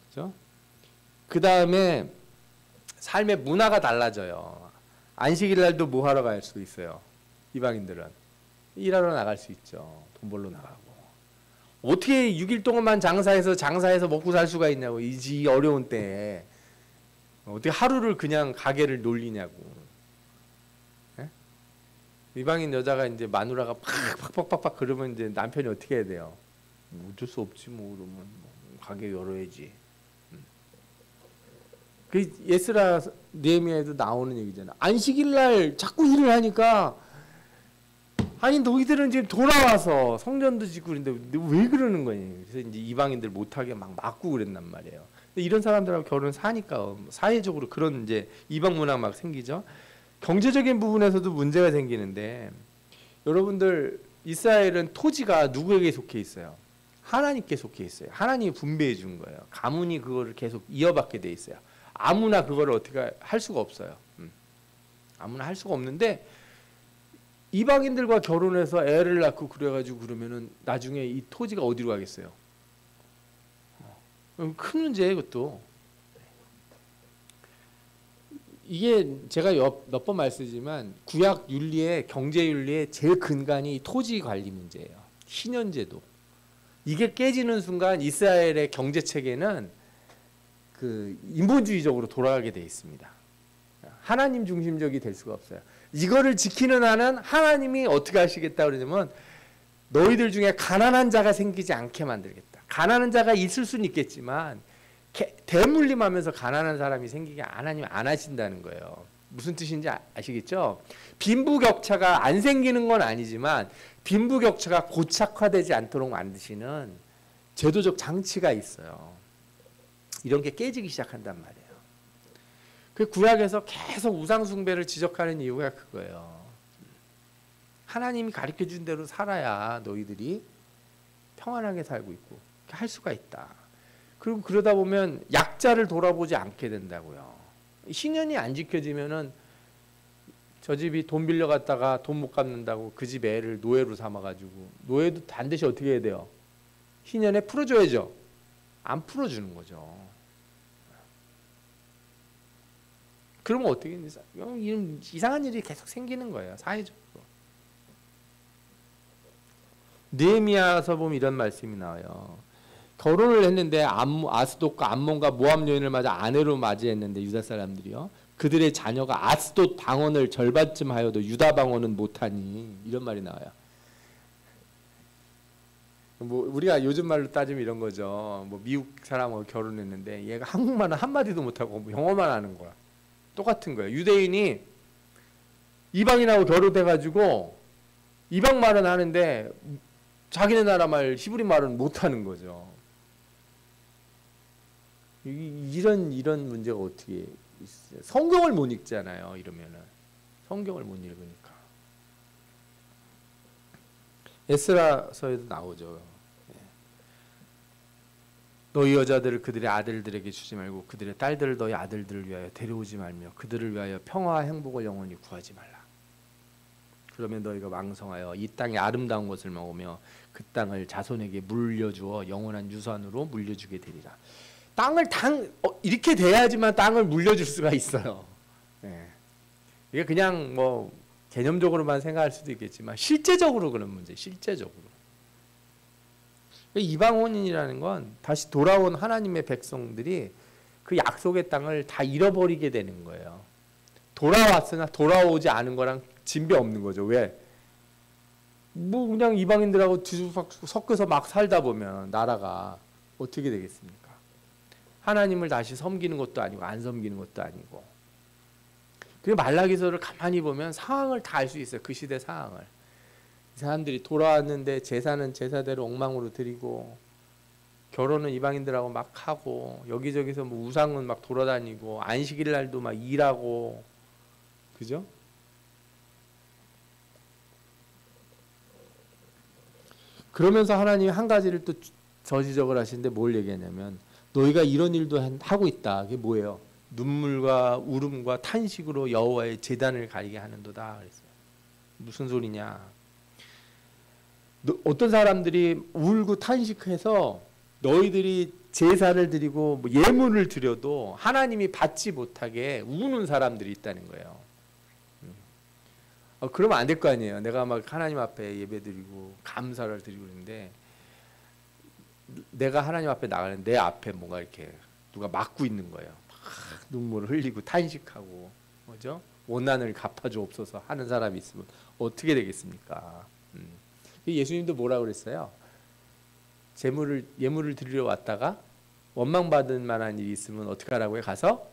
그죠? 그 다음에 삶의 문화가 달라져요. 안식일 날도 뭐 하러 갈 수 있어요? 이방인들은 일하러 나갈 수 있죠. 돈 벌러 나가고. 어떻게 6일 동안만 장사해서 먹고 살 수가 있냐고. 이 어려운 때에 어떻게 하루를 그냥 가게를 놀리냐고. 예? 이방인 여자가 이제 마누라가 팍팍팍팍 그러면 이제 남편이 어떻게 해야 돼요? 어쩔 수 없지 뭐. 그러면 가게 열어야지. 그 에스라 느헤미야에도 나오는 얘기잖아. 안식일 날 자꾸 일을 하니까 아니 너희들은 지금 돌아와서 성전도 짓고 그런데 왜 그러는 거니? 그래서 이제 이방인들 못하게 막 막고 그랬단 말이에요. 근데 이런 사람들하고 결혼 사니까 사회적으로 그런 이제 이방 문화 막 생기죠. 경제적인 부분에서도 문제가 생기는데 여러분들 이스라엘은 토지가 누구에게 속해 있어요? 하나님께 속해 있어요. 하나님이 분배해 준 거예요. 가문이 그거를 계속 이어받게 돼 있어요. 아무나 그거를 어떻게 할 수가 없어요. 아무나 할 수가 없는데 이방인들과 결혼해서 애를 낳고 그래가지고 그러면은 나중에 이 토지가 어디로 가겠어요? 큰 문제예요, 이것도. 이게 제가 몇 번 말씀드리지만 구약 윤리의 경제 윤리의 제일 근간이 토지 관리 문제예요. 신현제도. 이게 깨지는 순간 이스라엘의 경제 체계는 그 인본주의적으로 돌아가게 돼 있습니다. 하나님 중심적이 될 수가 없어요. 이거를 지키는 한은 하나님이 어떻게 하시겠다 그러냐면 너희들 중에 가난한 자가 생기지 않게 만들겠다. 가난한 자가 있을 수는 있겠지만 대물림하면서 가난한 사람이 생기게 하나님이 안 하신다는 거예요. 무슨 뜻인지 아시겠죠? 빈부격차가 안 생기는 건 아니지만 빈부격차가 고착화되지 않도록 만드시는 제도적 장치가 있어요. 이런 게 깨지기 시작한단 말이에요. 그 구약에서 계속 우상 숭배를 지적하는 이유가 그거예요. 하나님이 가르쳐 준 대로 살아야 너희들이 평안하게 살고 있고 할 수가 있다. 그리고 그러다 보면 약자를 돌아보지 않게 된다고요. 신현이 안 지켜지면은 저 집이 돈 빌려 갔다가 돈 못 갚는다고 그 집 애를 노예로 삼아가지고 노예도 반드시 어떻게 해야 돼요? 신현에 풀어줘야죠. 안 풀어주는 거죠. 그러면 어떻게 이상한 일이 계속 생기는 거예요. 사회적으로. 느헤미야서 보면 이런 말씀이 나와요. 결혼을 했는데 아스돗과 암몬과 모압 여인을 맞아 아내로 맞이했는데 유다 사람들이요. 그들의 자녀가 아스돗 방언을 절반쯤 하여도 유다 방언은 못하니 이런 말이 나와요. 뭐 우리가 요즘 말로 따지면 이런 거죠. 뭐 미국 사람하고 결혼했는데 얘가 한국말은 한마디도 못하고 영어만 하는 거야. 똑같은 거예요. 유대인이 이방인하고 결혼해가지고 이방 말은 하는데 자기네 나라 말 히브리 말은 못하는 거죠. 이런 문제가 어떻게 있어요? 성경을 못 읽잖아요. 이러면은 성경을 못 읽으니까. 에스라서에도 나오죠. 너희 여자들을 그들의 아들들에게 주지 말고 그들의 딸들을 너희 아들들을 위하여 데려오지 말며 그들을 위하여 평화와 행복을 영원히 구하지 말라. 그러면 너희가 왕성하여 이 땅의 아름다운 것을 먹으며 그 땅을 자손에게 물려주어 영원한 유산으로 물려주게 되리라. 땅을 이렇게 돼야지만 땅을 물려줄 수가 있어요. 이게 그냥 뭐 개념적으로만 생각할 수도 있겠지만 실제적으로 그런 문제. 실제적으로. 이방원인이라는 건 다시 돌아온 하나님의 백성들이 그 약속의 땅을 다 잃어버리게 되는 거예요. 돌아왔으나 돌아오지 않은 거랑 진배 없는 거죠. 왜? 뭐 그냥 이방인들하고 뒤죽박죽 섞여서 막 살다 보면 나라가 어떻게 되겠습니까? 하나님을 다시 섬기는 것도 아니고 안 섬기는 것도 아니고. 그 말라기서를 가만히 보면 상황을 다 알 수 있어요. 그 시대 상황을. 이 사람들이 돌아왔는데 제사는 제사대로 엉망으로 드리고, 결혼은 이방인들하고 막 하고, 여기저기서 뭐 우상은 막 돌아다니고, 안식일 날도 막 일하고, 그죠? 그러면서 하나님이 한 가지를 또 저지적을 하시는데 뭘 얘기하냐면, 너희가 이런 일도 하고 있다. 그게 뭐예요? 눈물과 울음과 탄식으로 여호와의 제단을 가리게 하는도다 그랬어요. 무슨 소리냐? 어떤 사람들이 울고 탄식해서 너희들이 제사를 드리고 뭐 예물을 드려도 하나님이 받지 못하게 우는 사람들이 있다는 거예요. 그러면 안 될 거 아니에요. 내가 막 하나님 앞에 예배드리고 감사를 드리고 있는데 내가 하나님 앞에 나가는 내 앞에 뭔가 이렇게 누가 막고 있는 거예요. 막 눈물을 흘리고 탄식하고, 뭐죠? 원한을 갚아주옵소서 하는 사람이 있으면 어떻게 되겠습니까? 예수님도 뭐라고 그랬어요? 예물을 드리러 왔다가 원망받을 만한 일이 있으면 어떻게 하라고요? 가서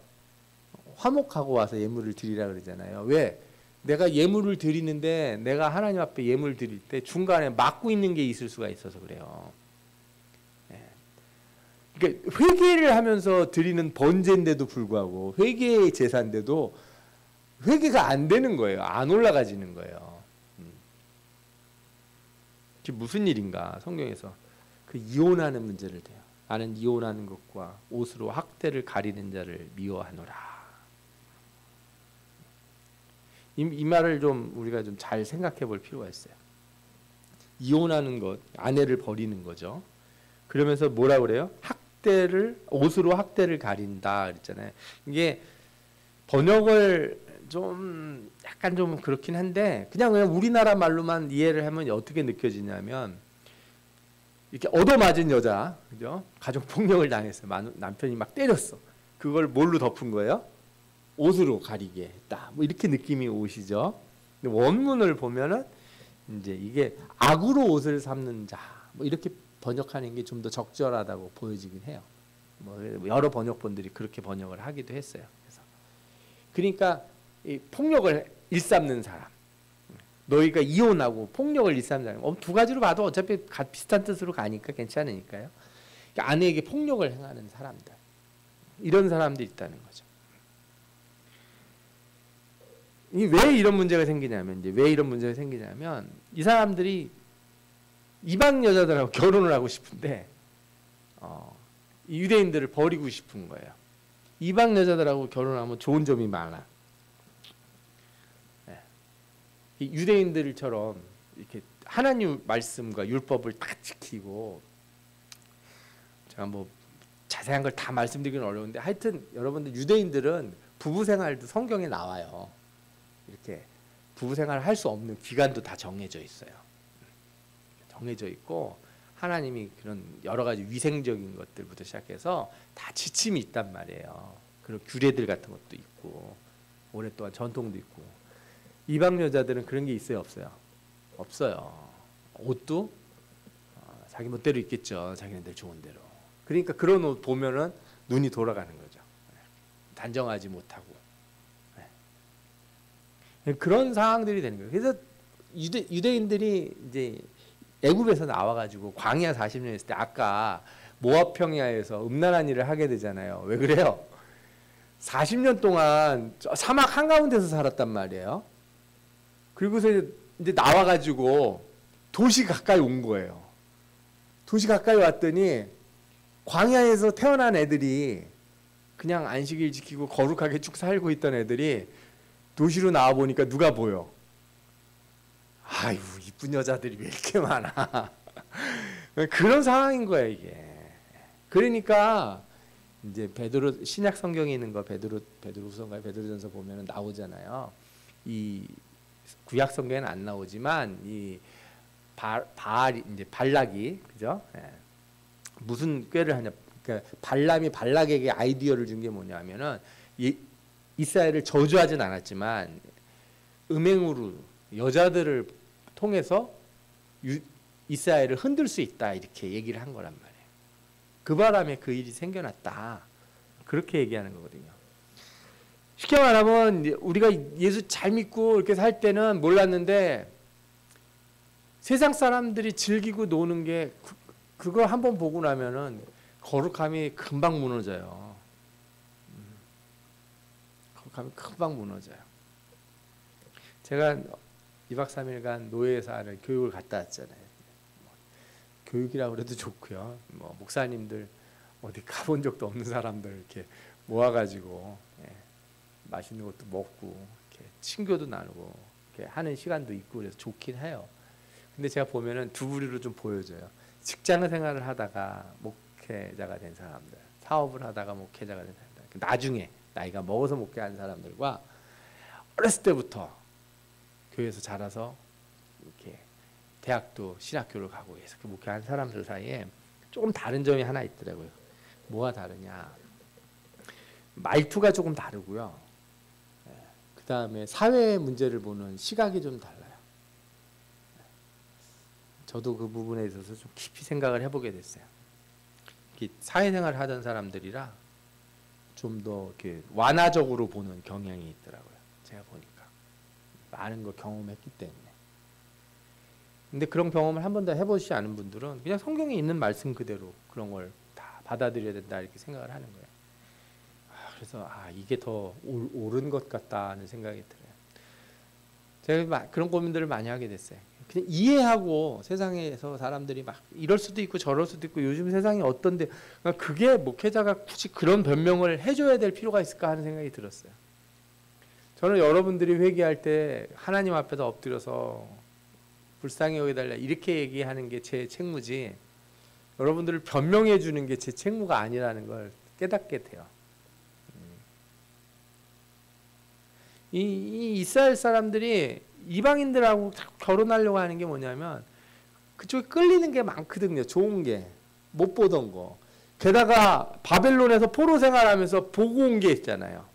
화목하고 와서 예물을 드리라 그러잖아요. 왜? 내가 예물을 드리는데 내가 하나님 앞에 예물을 드릴 때 중간에 막고 있는 게 있을 수가 있어서 그래요. 그러니까 회개를 하면서 드리는 번제인데도 불구하고, 회개의 제사인데도 회개가 안 되는 거예요. 안 올라가지는 거예요. 그게 무슨 일인가? 성경에서 그 이혼하는 문제를 대요. 나는 이혼하는 것과 옷으로 학대를 가리는 자를 미워하노라. 이 말을 좀 우리가 좀 잘 생각해 볼 필요가 있어요. 이혼하는 것, 아내를 버리는 거죠. 그러면서 뭐라 그래요? 옷으로 학대를 가린다 그랬잖아요. 이게 번역을 좀 약간 좀 그렇긴 한데 그냥 우리나라 말로만 이해를 하면 어떻게 느껴지냐면, 이렇게 얻어맞은 여자, 그죠? 가족 폭력을 당했어요. 남편이 막 때렸어. 그걸 뭘로 덮은 거예요? 옷으로 가리게 했다. 뭐 이렇게 느낌이 오시죠? 근데 원문을 보면은 이제 이게 악으로 옷을 삼는 자, 뭐 이렇게 번역하는 게 좀 더 적절하다고 보여지긴 해요. 뭐 여러 번역본들이 그렇게 번역을 하기도 했어요. 그러니까 이 폭력을 일삼는 사람, 너희가 이혼하고 폭력을 일삼는 사람, 두 가지로 봐도 어차피 비슷한 뜻으로 가니까 괜찮으니까요. 그러니까 아내에게 폭력을 행하는 사람들, 이런 사람들이 있다는 거죠. 왜 이런 문제가 생기냐면, 이 사람들이 이방 여자들하고 결혼을 하고 싶은데 이 유대인들을 버리고 싶은 거예요. 이방 여자들하고 결혼하면 좋은 점이 많아. 이 유대인들처럼 이렇게 하나님 말씀과 율법을 다 지키고, 제가 뭐 자세한 걸 다 말씀드리기는 어려운데, 하여튼 여러분들 유대인들은 부부 생활도 성경에 나와요. 이렇게 부부 생활을 할 수 없는 기간도 다 정해져 있어요. 정해져 있고, 하나님이 그런 여러 가지 위생적인 것들부터 시작해서 다 지침이 있단 말이에요. 그런 규례들 같은 것도 있고, 오랫동안 전통도 있고. 이방 여자들은 그런 게 있어요, 없어요? 없어요. 옷도 자기 멋대로 입겠죠. 자기네들 좋은 대로. 그러니까 그런 옷 보면은 눈이 돌아가는 거죠. 단정하지 못하고. 그런 상황들이 되는 거예요. 그래서 유대인들이 이제 애굽에서 나와가지고 광야 40년 있을 때 아까 모압 평야에서 음란한 일을 하게 되잖아요. 왜 그래요? 40년 동안 사막 한가운데서 살았단 말이에요. 그리고서 이제 나와가지고 도시 가까이 온 거예요. 도시 가까이 왔더니 광야에서 태어난 애들이, 그냥 안식일 지키고 거룩하게 쭉 살고 있던 애들이 도시로 나와 보니까 누가 보여? 아유, 이쁜 여자들이 왜 이렇게 많아? 그런 상황인 거예요, 이게. 그러니까 이제 베드로, 신약 성경에 있는 거 베드로후서인가 베드로전서 보면은 나오잖아요. 이 구약 성경에는 안 나오지만 이 바알, 이제 발락이, 그죠? 무슨 꾀를 하냐? 그러니까 발람이 발락에게 아이디어를 준 게 뭐냐면은 이스라엘을 저주하진 않았지만 음행으로 여자들을 통해서 이스라엘을 흔들 수 있다 이렇게 얘기를 한 거란 말이에요. 그 바람에 그 일이 생겨났다. 그렇게 얘기하는 거거든요. 쉽게 말하면 우리가 예수 잘 믿고 이렇게 살 때는 몰랐는데 세상 사람들이 즐기고 노는 게 그거 한번 보고 나면은 거룩함이 금방 무너져요. 거룩함이 금방 무너져요. 제가 2박 3일간 노예사를 교육을 갔다 왔잖아요. 교육이라고 그래도 좋고요. 뭐 목사님들 어디 가본 적도 없는 사람들 이렇게 모아가지고 맛있는 것도 먹고 이렇게 친교도 나누고 이렇게 하는 시간도 있고 그래서 좋긴 해요. 근데 제가 보면은 두 부류로 좀 보여져요. 직장 생활을 하다가 목회자가 된 사람들, 사업을 하다가 목회자가 된 사람들, 나중에 나이가 먹어서 목회한 사람들과 어렸을 때부터 교회에서 자라서 이렇게 대학도 신학교를 가고 해서 그 목회한 사람들 사이에 조금 다른 점이 하나 있더라고요. 뭐가 다르냐? 말투가 조금 다르고요. 그 다음에 사회 문제를 보는 시각이 좀 달라요. 저도 그 부분에 있어서 좀 깊이 생각을 해보게 됐어요. 사회생활을 하던 사람들이라 좀 더 이렇게 완화적으로 보는 경향이 있더라고요. 제가 보니까 많은 걸 경험했기 때문에. 근데 그런 경험을 한 번도 해보시지 않은 분들은 그냥 성경에 있는 말씀 그대로 그런 걸 다 받아들여야 된다 이렇게 생각을 하는 거예요. 그래서 이게 더 옳은 것 같다는 생각이 들어요. 제가 그런 고민들을 많이 하게 됐어요. 그냥 이해하고 세상에서 사람들이 막 이럴 수도 있고 저럴 수도 있고 요즘 세상이 어떤데 그게 목회자가 굳이 그런 변명을 해줘야 될 필요가 있을까 하는 생각이 들었어요. 저는 여러분들이 회개할 때 하나님 앞에서 엎드려서 불쌍히 여겨달라 이렇게 얘기하는 게 제 책무지 여러분들을 변명해 주는 게 제 책무가 아니라는 걸 깨닫게 돼요. 이 이스라엘 사람들이 이방인들하고 결혼하려고 하는 게 뭐냐면 그쪽에 끌리는 게 많거든요. 좋은 게 못 보던 거. 게다가 바벨론에서 포로 생활하면서 보고 온 게 있잖아요.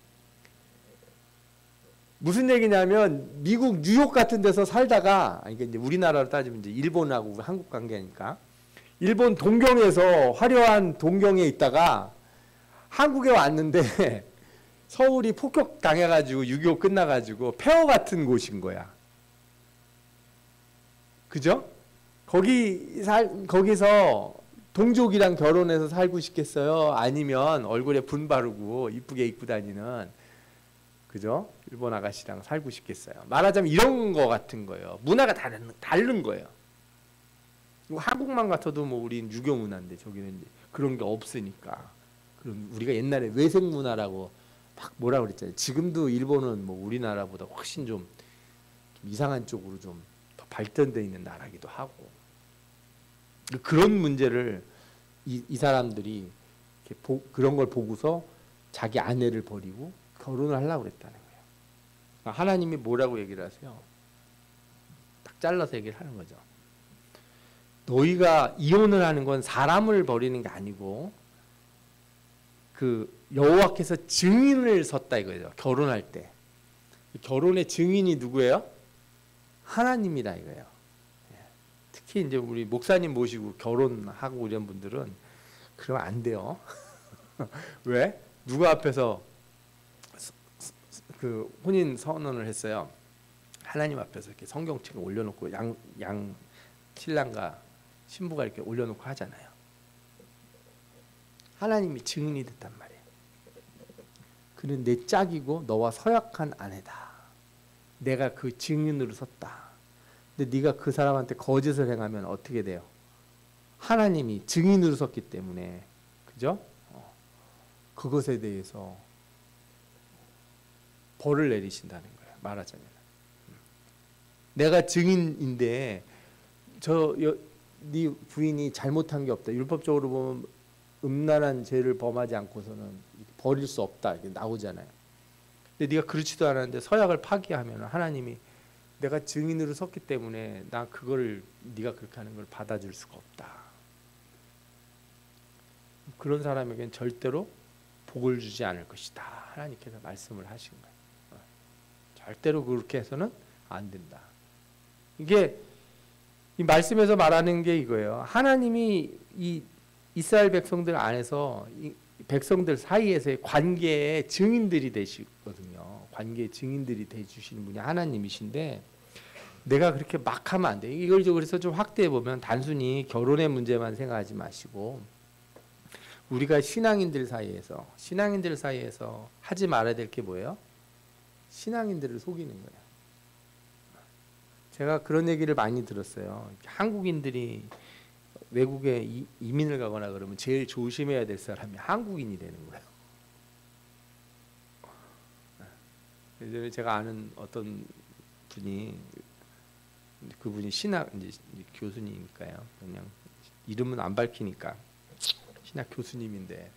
무슨 얘기냐면 미국 뉴욕 같은 데서 살다가 그러니까 이제 우리나라로 따지면 이제 일본하고 한국 관계니까 일본 동경에서 화려한 동경에 있다가 한국에 왔는데 서울이 폭격 당해가지고 6.25 끝나가지고 폐허 같은 곳인 거야. 그죠? 거기서 동족이랑 결혼해서 살고 싶겠어요? 아니면 얼굴에 분 바르고 이쁘게 입고 다니는 그죠? 일본 아가씨랑 살고 싶겠어요? 말하자면 이런 거 같은 거예요. 문화가 다른 거예요. 한국만 같아도 뭐 우린 유교 문화인데 저기는 이제 그런 게 없으니까. 그럼 우리가 옛날에 외색 문화라고 막 뭐라 그랬잖아요. 지금도 일본은 뭐 우리나라보다 훨씬 좀 이상한 쪽으로 좀 더 발전되어 있는 나라기도 하고 그런 문제를 이 사람들이 이렇게 그런 걸 보고서 자기 아내를 버리고 결혼을 하려고 그랬다는 거예요. 하나님이 뭐라고 얘기를 하세요? 딱 잘라서 얘기를 하는 거죠. 너희가 이혼을 하는 건 사람을 버리는 게 아니고 그 여호와께서 증인을 섰다 이거죠. 결혼할 때. 결혼의 증인이 누구예요? 하나님이다 이거예요. 특히 이제 우리 목사님 모시고 결혼하고 이런 분들은 그러면 안 돼요. 왜? 누구 앞에서 그 혼인 선언을 했어요. 하나님 앞에서 이렇게 성경책을 올려놓고 양 신랑과 신부가 이렇게 올려놓고 하잖아요. 하나님이 증인이 됐단 말이에요. 그는 내 짝이고 너와 서약한 아내다. 내가 그 증인으로 섰다. 근데 네가 그 사람한테 거짓을 행하면 어떻게 돼요? 하나님이 증인으로 섰기 때문에 그죠? 그것에 대해서 벌을 내리신다는 거예요. 말하자면 내가 증인인데 네 부인이 잘못한 게 없다. 율법적으로 보면 음란한 죄를 범하지 않고서는 버릴 수 없다. 이렇게 나오잖아요. 근데 네가 그렇지도 않았는데 서약을 파기하면 하나님이 내가 증인으로 섰기 때문에 나 그걸 네가 그렇게 하는 걸 받아줄 수가 없다. 그런 사람에게는 절대로 복을 주지 않을 것이다. 하나님께서 말씀을 하신 거예요. 절대로 그렇게 해서는 안 된다. 이게 이 말씀에서 말하는 게 이거예요. 하나님이 이 이스라엘 백성들 안에서 이 백성들 사이에서의 관계의 증인들이 되시거든요. 관계의 증인들이 되주시는 분이 하나님이신데 내가 그렇게 막 하면 안 돼. 이걸 그래서 좀 확대해 보면 단순히 결혼의 문제만 생각하지 마시고 우리가 신앙인들 사이에서 하지 말아야 될 게 뭐예요? 신앙인들을 속이는 거예요. 제가 그런 얘기를 많이 들었어요. 한국인들이 외국에 이민을 가거나 그러면 제일 조심해야 될 사람이 한국인이 되는 거예요. 예전에 제가 아는 어떤 분이 그분이 신학 이제 교수님이니까요. 그냥 이름은 안 밝히니까 신학 교수님인데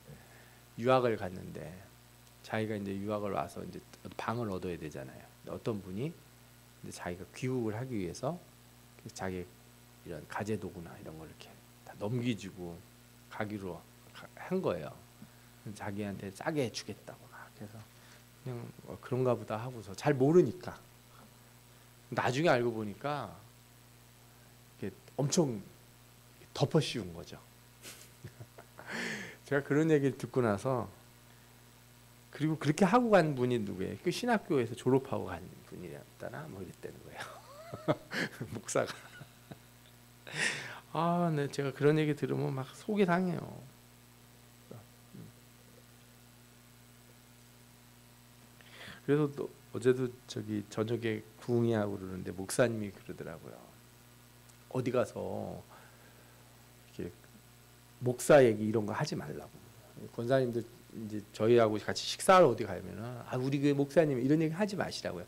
유학을 갔는데 자기가 이제 유학을 와서 이제 방을 얻어야 되잖아요. 어떤 분이 이제 자기가 귀국을 하기 위해서 자기 이런 가재 도구나 이런 걸 이렇게 다 넘기주고 가기로 한 거예요. 자기한테 싸게 해주겠다고 막 그래서 그냥 그런가 보다 하고서 잘 모르니까 나중에 알고 보니까 이게 엄청 덮어 씌운 거죠. 제가 그런 얘기를 듣고 나서 그리고 그렇게 하고 간 분이 누구예요? 그 신학교에서 졸업하고 간 분이었다나 뭐 이랬다는 거예요. 목사가. 아, 네, 제가 그런 얘기 들으면 막 속이 상해요. 그래서 또 어제도 저기 저녁에 구응이하고 그러는데 목사님이 그러더라고요. 어디 가서 이렇게 목사 얘기 이런 거 하지 말라고. 권사님들 이제 저희하고 같이 식사를 어디 가면은 아 우리 교회 목사님 이런 얘기 하지 마시라고요.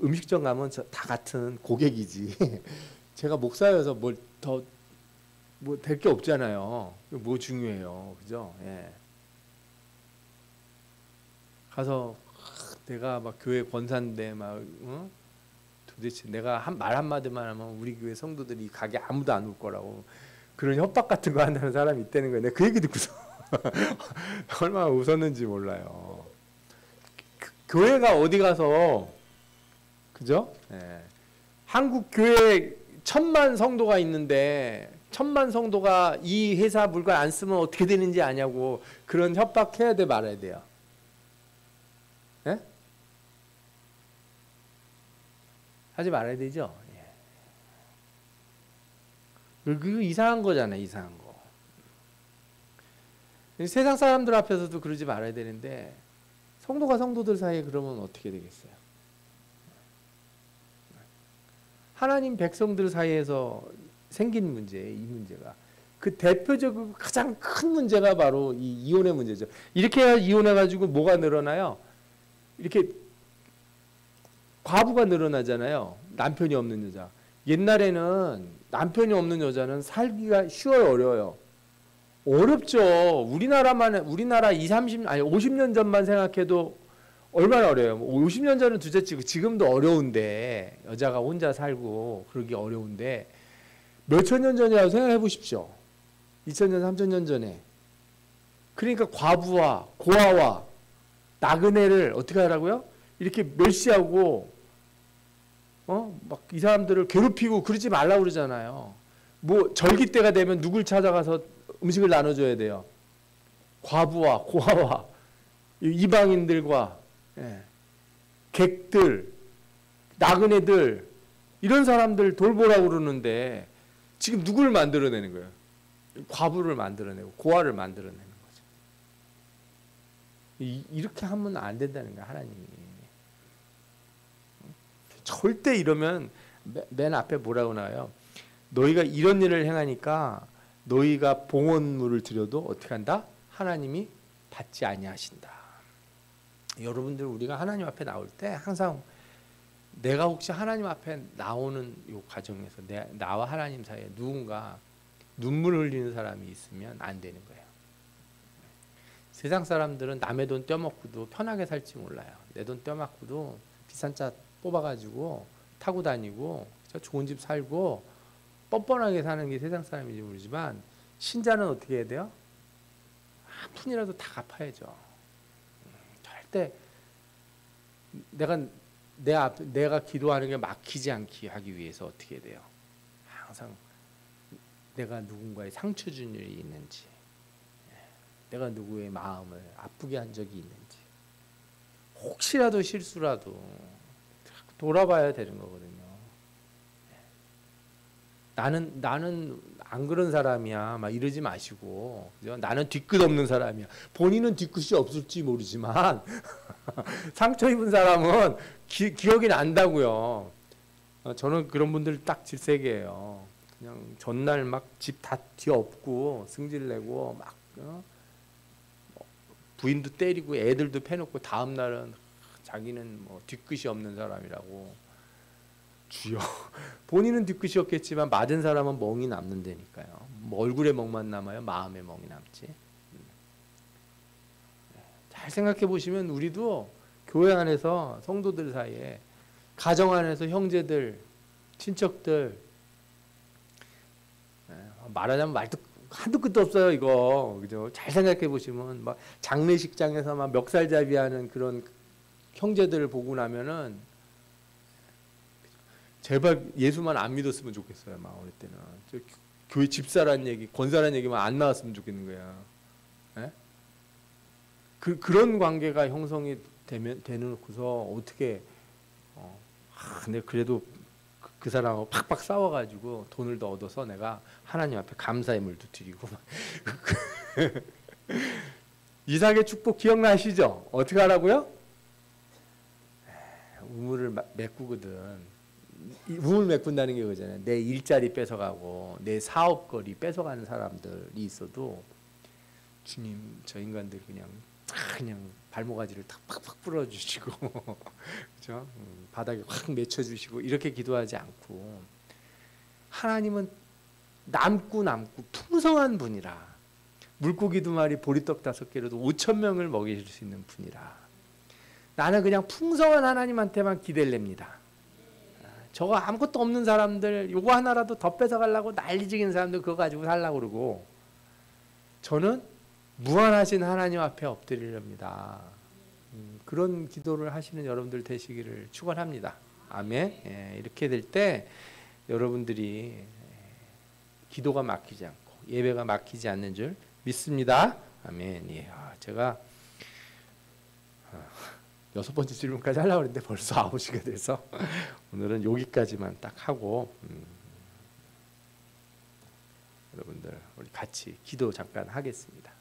음식점 가면 다 같은 고객이지. 제가 목사여서 뭘 더 뭐 될 게 없잖아요. 뭐 중요해요, 그죠? 예. 가서 내가 막 교회 권사인데 막 도대체 내가 말 한마디만 하면 우리 교회 성도들이 가게 아무도 안 올 거라고 그런 협박 같은 거 한다는 사람이 있다는 거예요. 내가 그 얘기 듣고서 얼마나 웃었는지 몰라요. 교회가 어디 가서 그죠? 예. 한국 교회 1000만 성도가 있는데 1000만 성도가 이 회사 물건 안 쓰면 어떻게 되는지 아냐고 그런 협박해야 돼 말아야 돼요. 예? 하지 말아야 되죠. 예. 그거 이상한 거잖아요. 이상한 거. 세상 사람들 앞에서도 그러지 말아야 되는데 성도가 성도들 사이에 그러면 어떻게 되겠어요? 하나님 백성들 사이에서 생긴 문제, 이 문제가 그 대표적으로 가장 큰 문제가 바로 이 이혼의 문제죠. 이렇게 해야 이혼해가지고 뭐가 늘어나요? 이렇게 과부가 늘어나잖아요. 남편이 없는 여자. 옛날에는 남편이 없는 여자는 살기가 쉬워요, 어려워요? 어렵죠. 우리나라 50년 전만 생각해도 얼마나 어려워요. 50년 전은 둘째치고 지금도 어려운데 여자가 혼자 살고 그러기 어려운데 몇천 년 전이라고 생각해 보십시오. 2000년, 3000년 전에. 그러니까 과부와 고아와 나그네를 어떻게 하라고요? 이렇게 멸시하고 막 이 사람들을 괴롭히고 그러지 말라고 그러잖아요. 뭐 절기 때가 되면 누굴 찾아가서 음식을 나눠줘야 돼요. 과부와 고아와 이방인들과 객들, 나그네들 이런 사람들 돌보라고 그러는데 지금 누굴 만들어내는 거예요? 과부를 만들어내고 고아를 만들어내는 거죠. 이렇게 하면 안 된다는 거예요. 하나님이. 절대 이러면 맨 앞에 뭐라고 나와요? 너희가 이런 일을 행하니까 너희가 봉헌물을 드려도 어떻게 한다? 하나님이 받지 아니하신다. 여러분들 우리가 하나님 앞에 나올 때 항상 내가 혹시 하나님 앞에 나오는 이 과정에서 나와 하나님 사이에 누군가 눈물 흘리는 사람이 있으면 안 되는 거예요. 세상 사람들은 남의 돈 떼먹고도 편하게 살지 몰라요. 내 돈 떼먹고도 비싼 차 뽑아가지고 타고 다니고 좋은 집 살고 뻔뻔하게 사는 게 세상 사람인지 모르지만 신자는 어떻게 해야 돼요? 한 푼이라도 다 갚아야죠. 절대 내가 기도하는 게 막히지 않게 하기 위해서 어떻게 돼요? 항상 내가 누군가의 상처 준 일이 있는지, 내가 누구의 마음을 아프게 한 적이 있는지, 혹시라도 실수라도 돌아봐야 되는 거거든요. 나는 안 그런 사람이야 막 이러지 마시고, 그죠? 나는 뒤끝 없는 사람이야. 본인은 뒤끝이 없을지 모르지만 상처 입은 사람은 기억이 난다고요. 저는 그런 분들 딱 질색이에요. 그냥 전날 막 집 다 뒤엎고 승질내고 막 부인도 때리고 애들도 패놓고 다음 날은 자기는 뭐 뒤끝이 없는 사람이라고. 주여. 본인은 뒤끝이 없겠지만 맞은 사람은 멍이 남는다니까요. 뭐 얼굴에 멍만 남아요? 마음에 멍이 남지. 잘 생각해 보시면 우리도 교회 안에서 성도들 사이에, 가정 안에서 형제들, 친척들, 말하자면 한도 끝도 없어요 이거. 그죠? 잘 생각해 보시면 막 장례식장에서 막 멱살잡이하는 그런 형제들을 보고 나면은 제발 예수만 안 믿었으면 좋겠어요. 막 어릴 때는 저 교회 집사란 얘기, 권사란 얘기만 안 나왔으면 좋겠는 거야. 예? 그런 관계가 형성이 되놓고서 어떻게 근데 그래도 그 사람하고 팍팍 싸워가지고 돈을 더 얻어서 내가 하나님 앞에 감사의 물도 드리고 이삭의 축복 기억나시죠? 어떻게 하라고요? 우물을 메꾸거든. 우물 메꾼다는 게 그거잖아요. 내 일자리 뺏어가고 내 사업거리 뺏어가는 사람들이 있어도 주님 저 인간들 그냥 발모가지를 탁팍팍 불어주시고 그죠? 바닥에 확 맺혀주시고 이렇게 기도하지 않고, 하나님은 남고 풍성한 분이라, 물고기 2마리 보리떡 5개로도 5,000명을 먹이실 수 있는 분이라, 나는 그냥 풍성한 하나님한테만 기대를 냅니다. 저거 아무것도 없는 사람들 요거 하나라도 더 뺏어가려고 난리지긴 사람들 그거 가지고 살려고 그러고, 저는 무한하신 하나님 앞에 엎드리렵니다. 그런 기도를 하시는 여러분들 되시기를 축원합니다. 아멘. 예, 이렇게 될 때 여러분들이 기도가 막히지 않고 예배가 막히지 않는 줄 믿습니다. 아멘. 예, 제가 6번째 질문까지 하려고 했는데 벌써 9시가 돼서 오늘은 여기까지만 딱 하고, 여러분들 우리 같이 기도 잠깐 하겠습니다.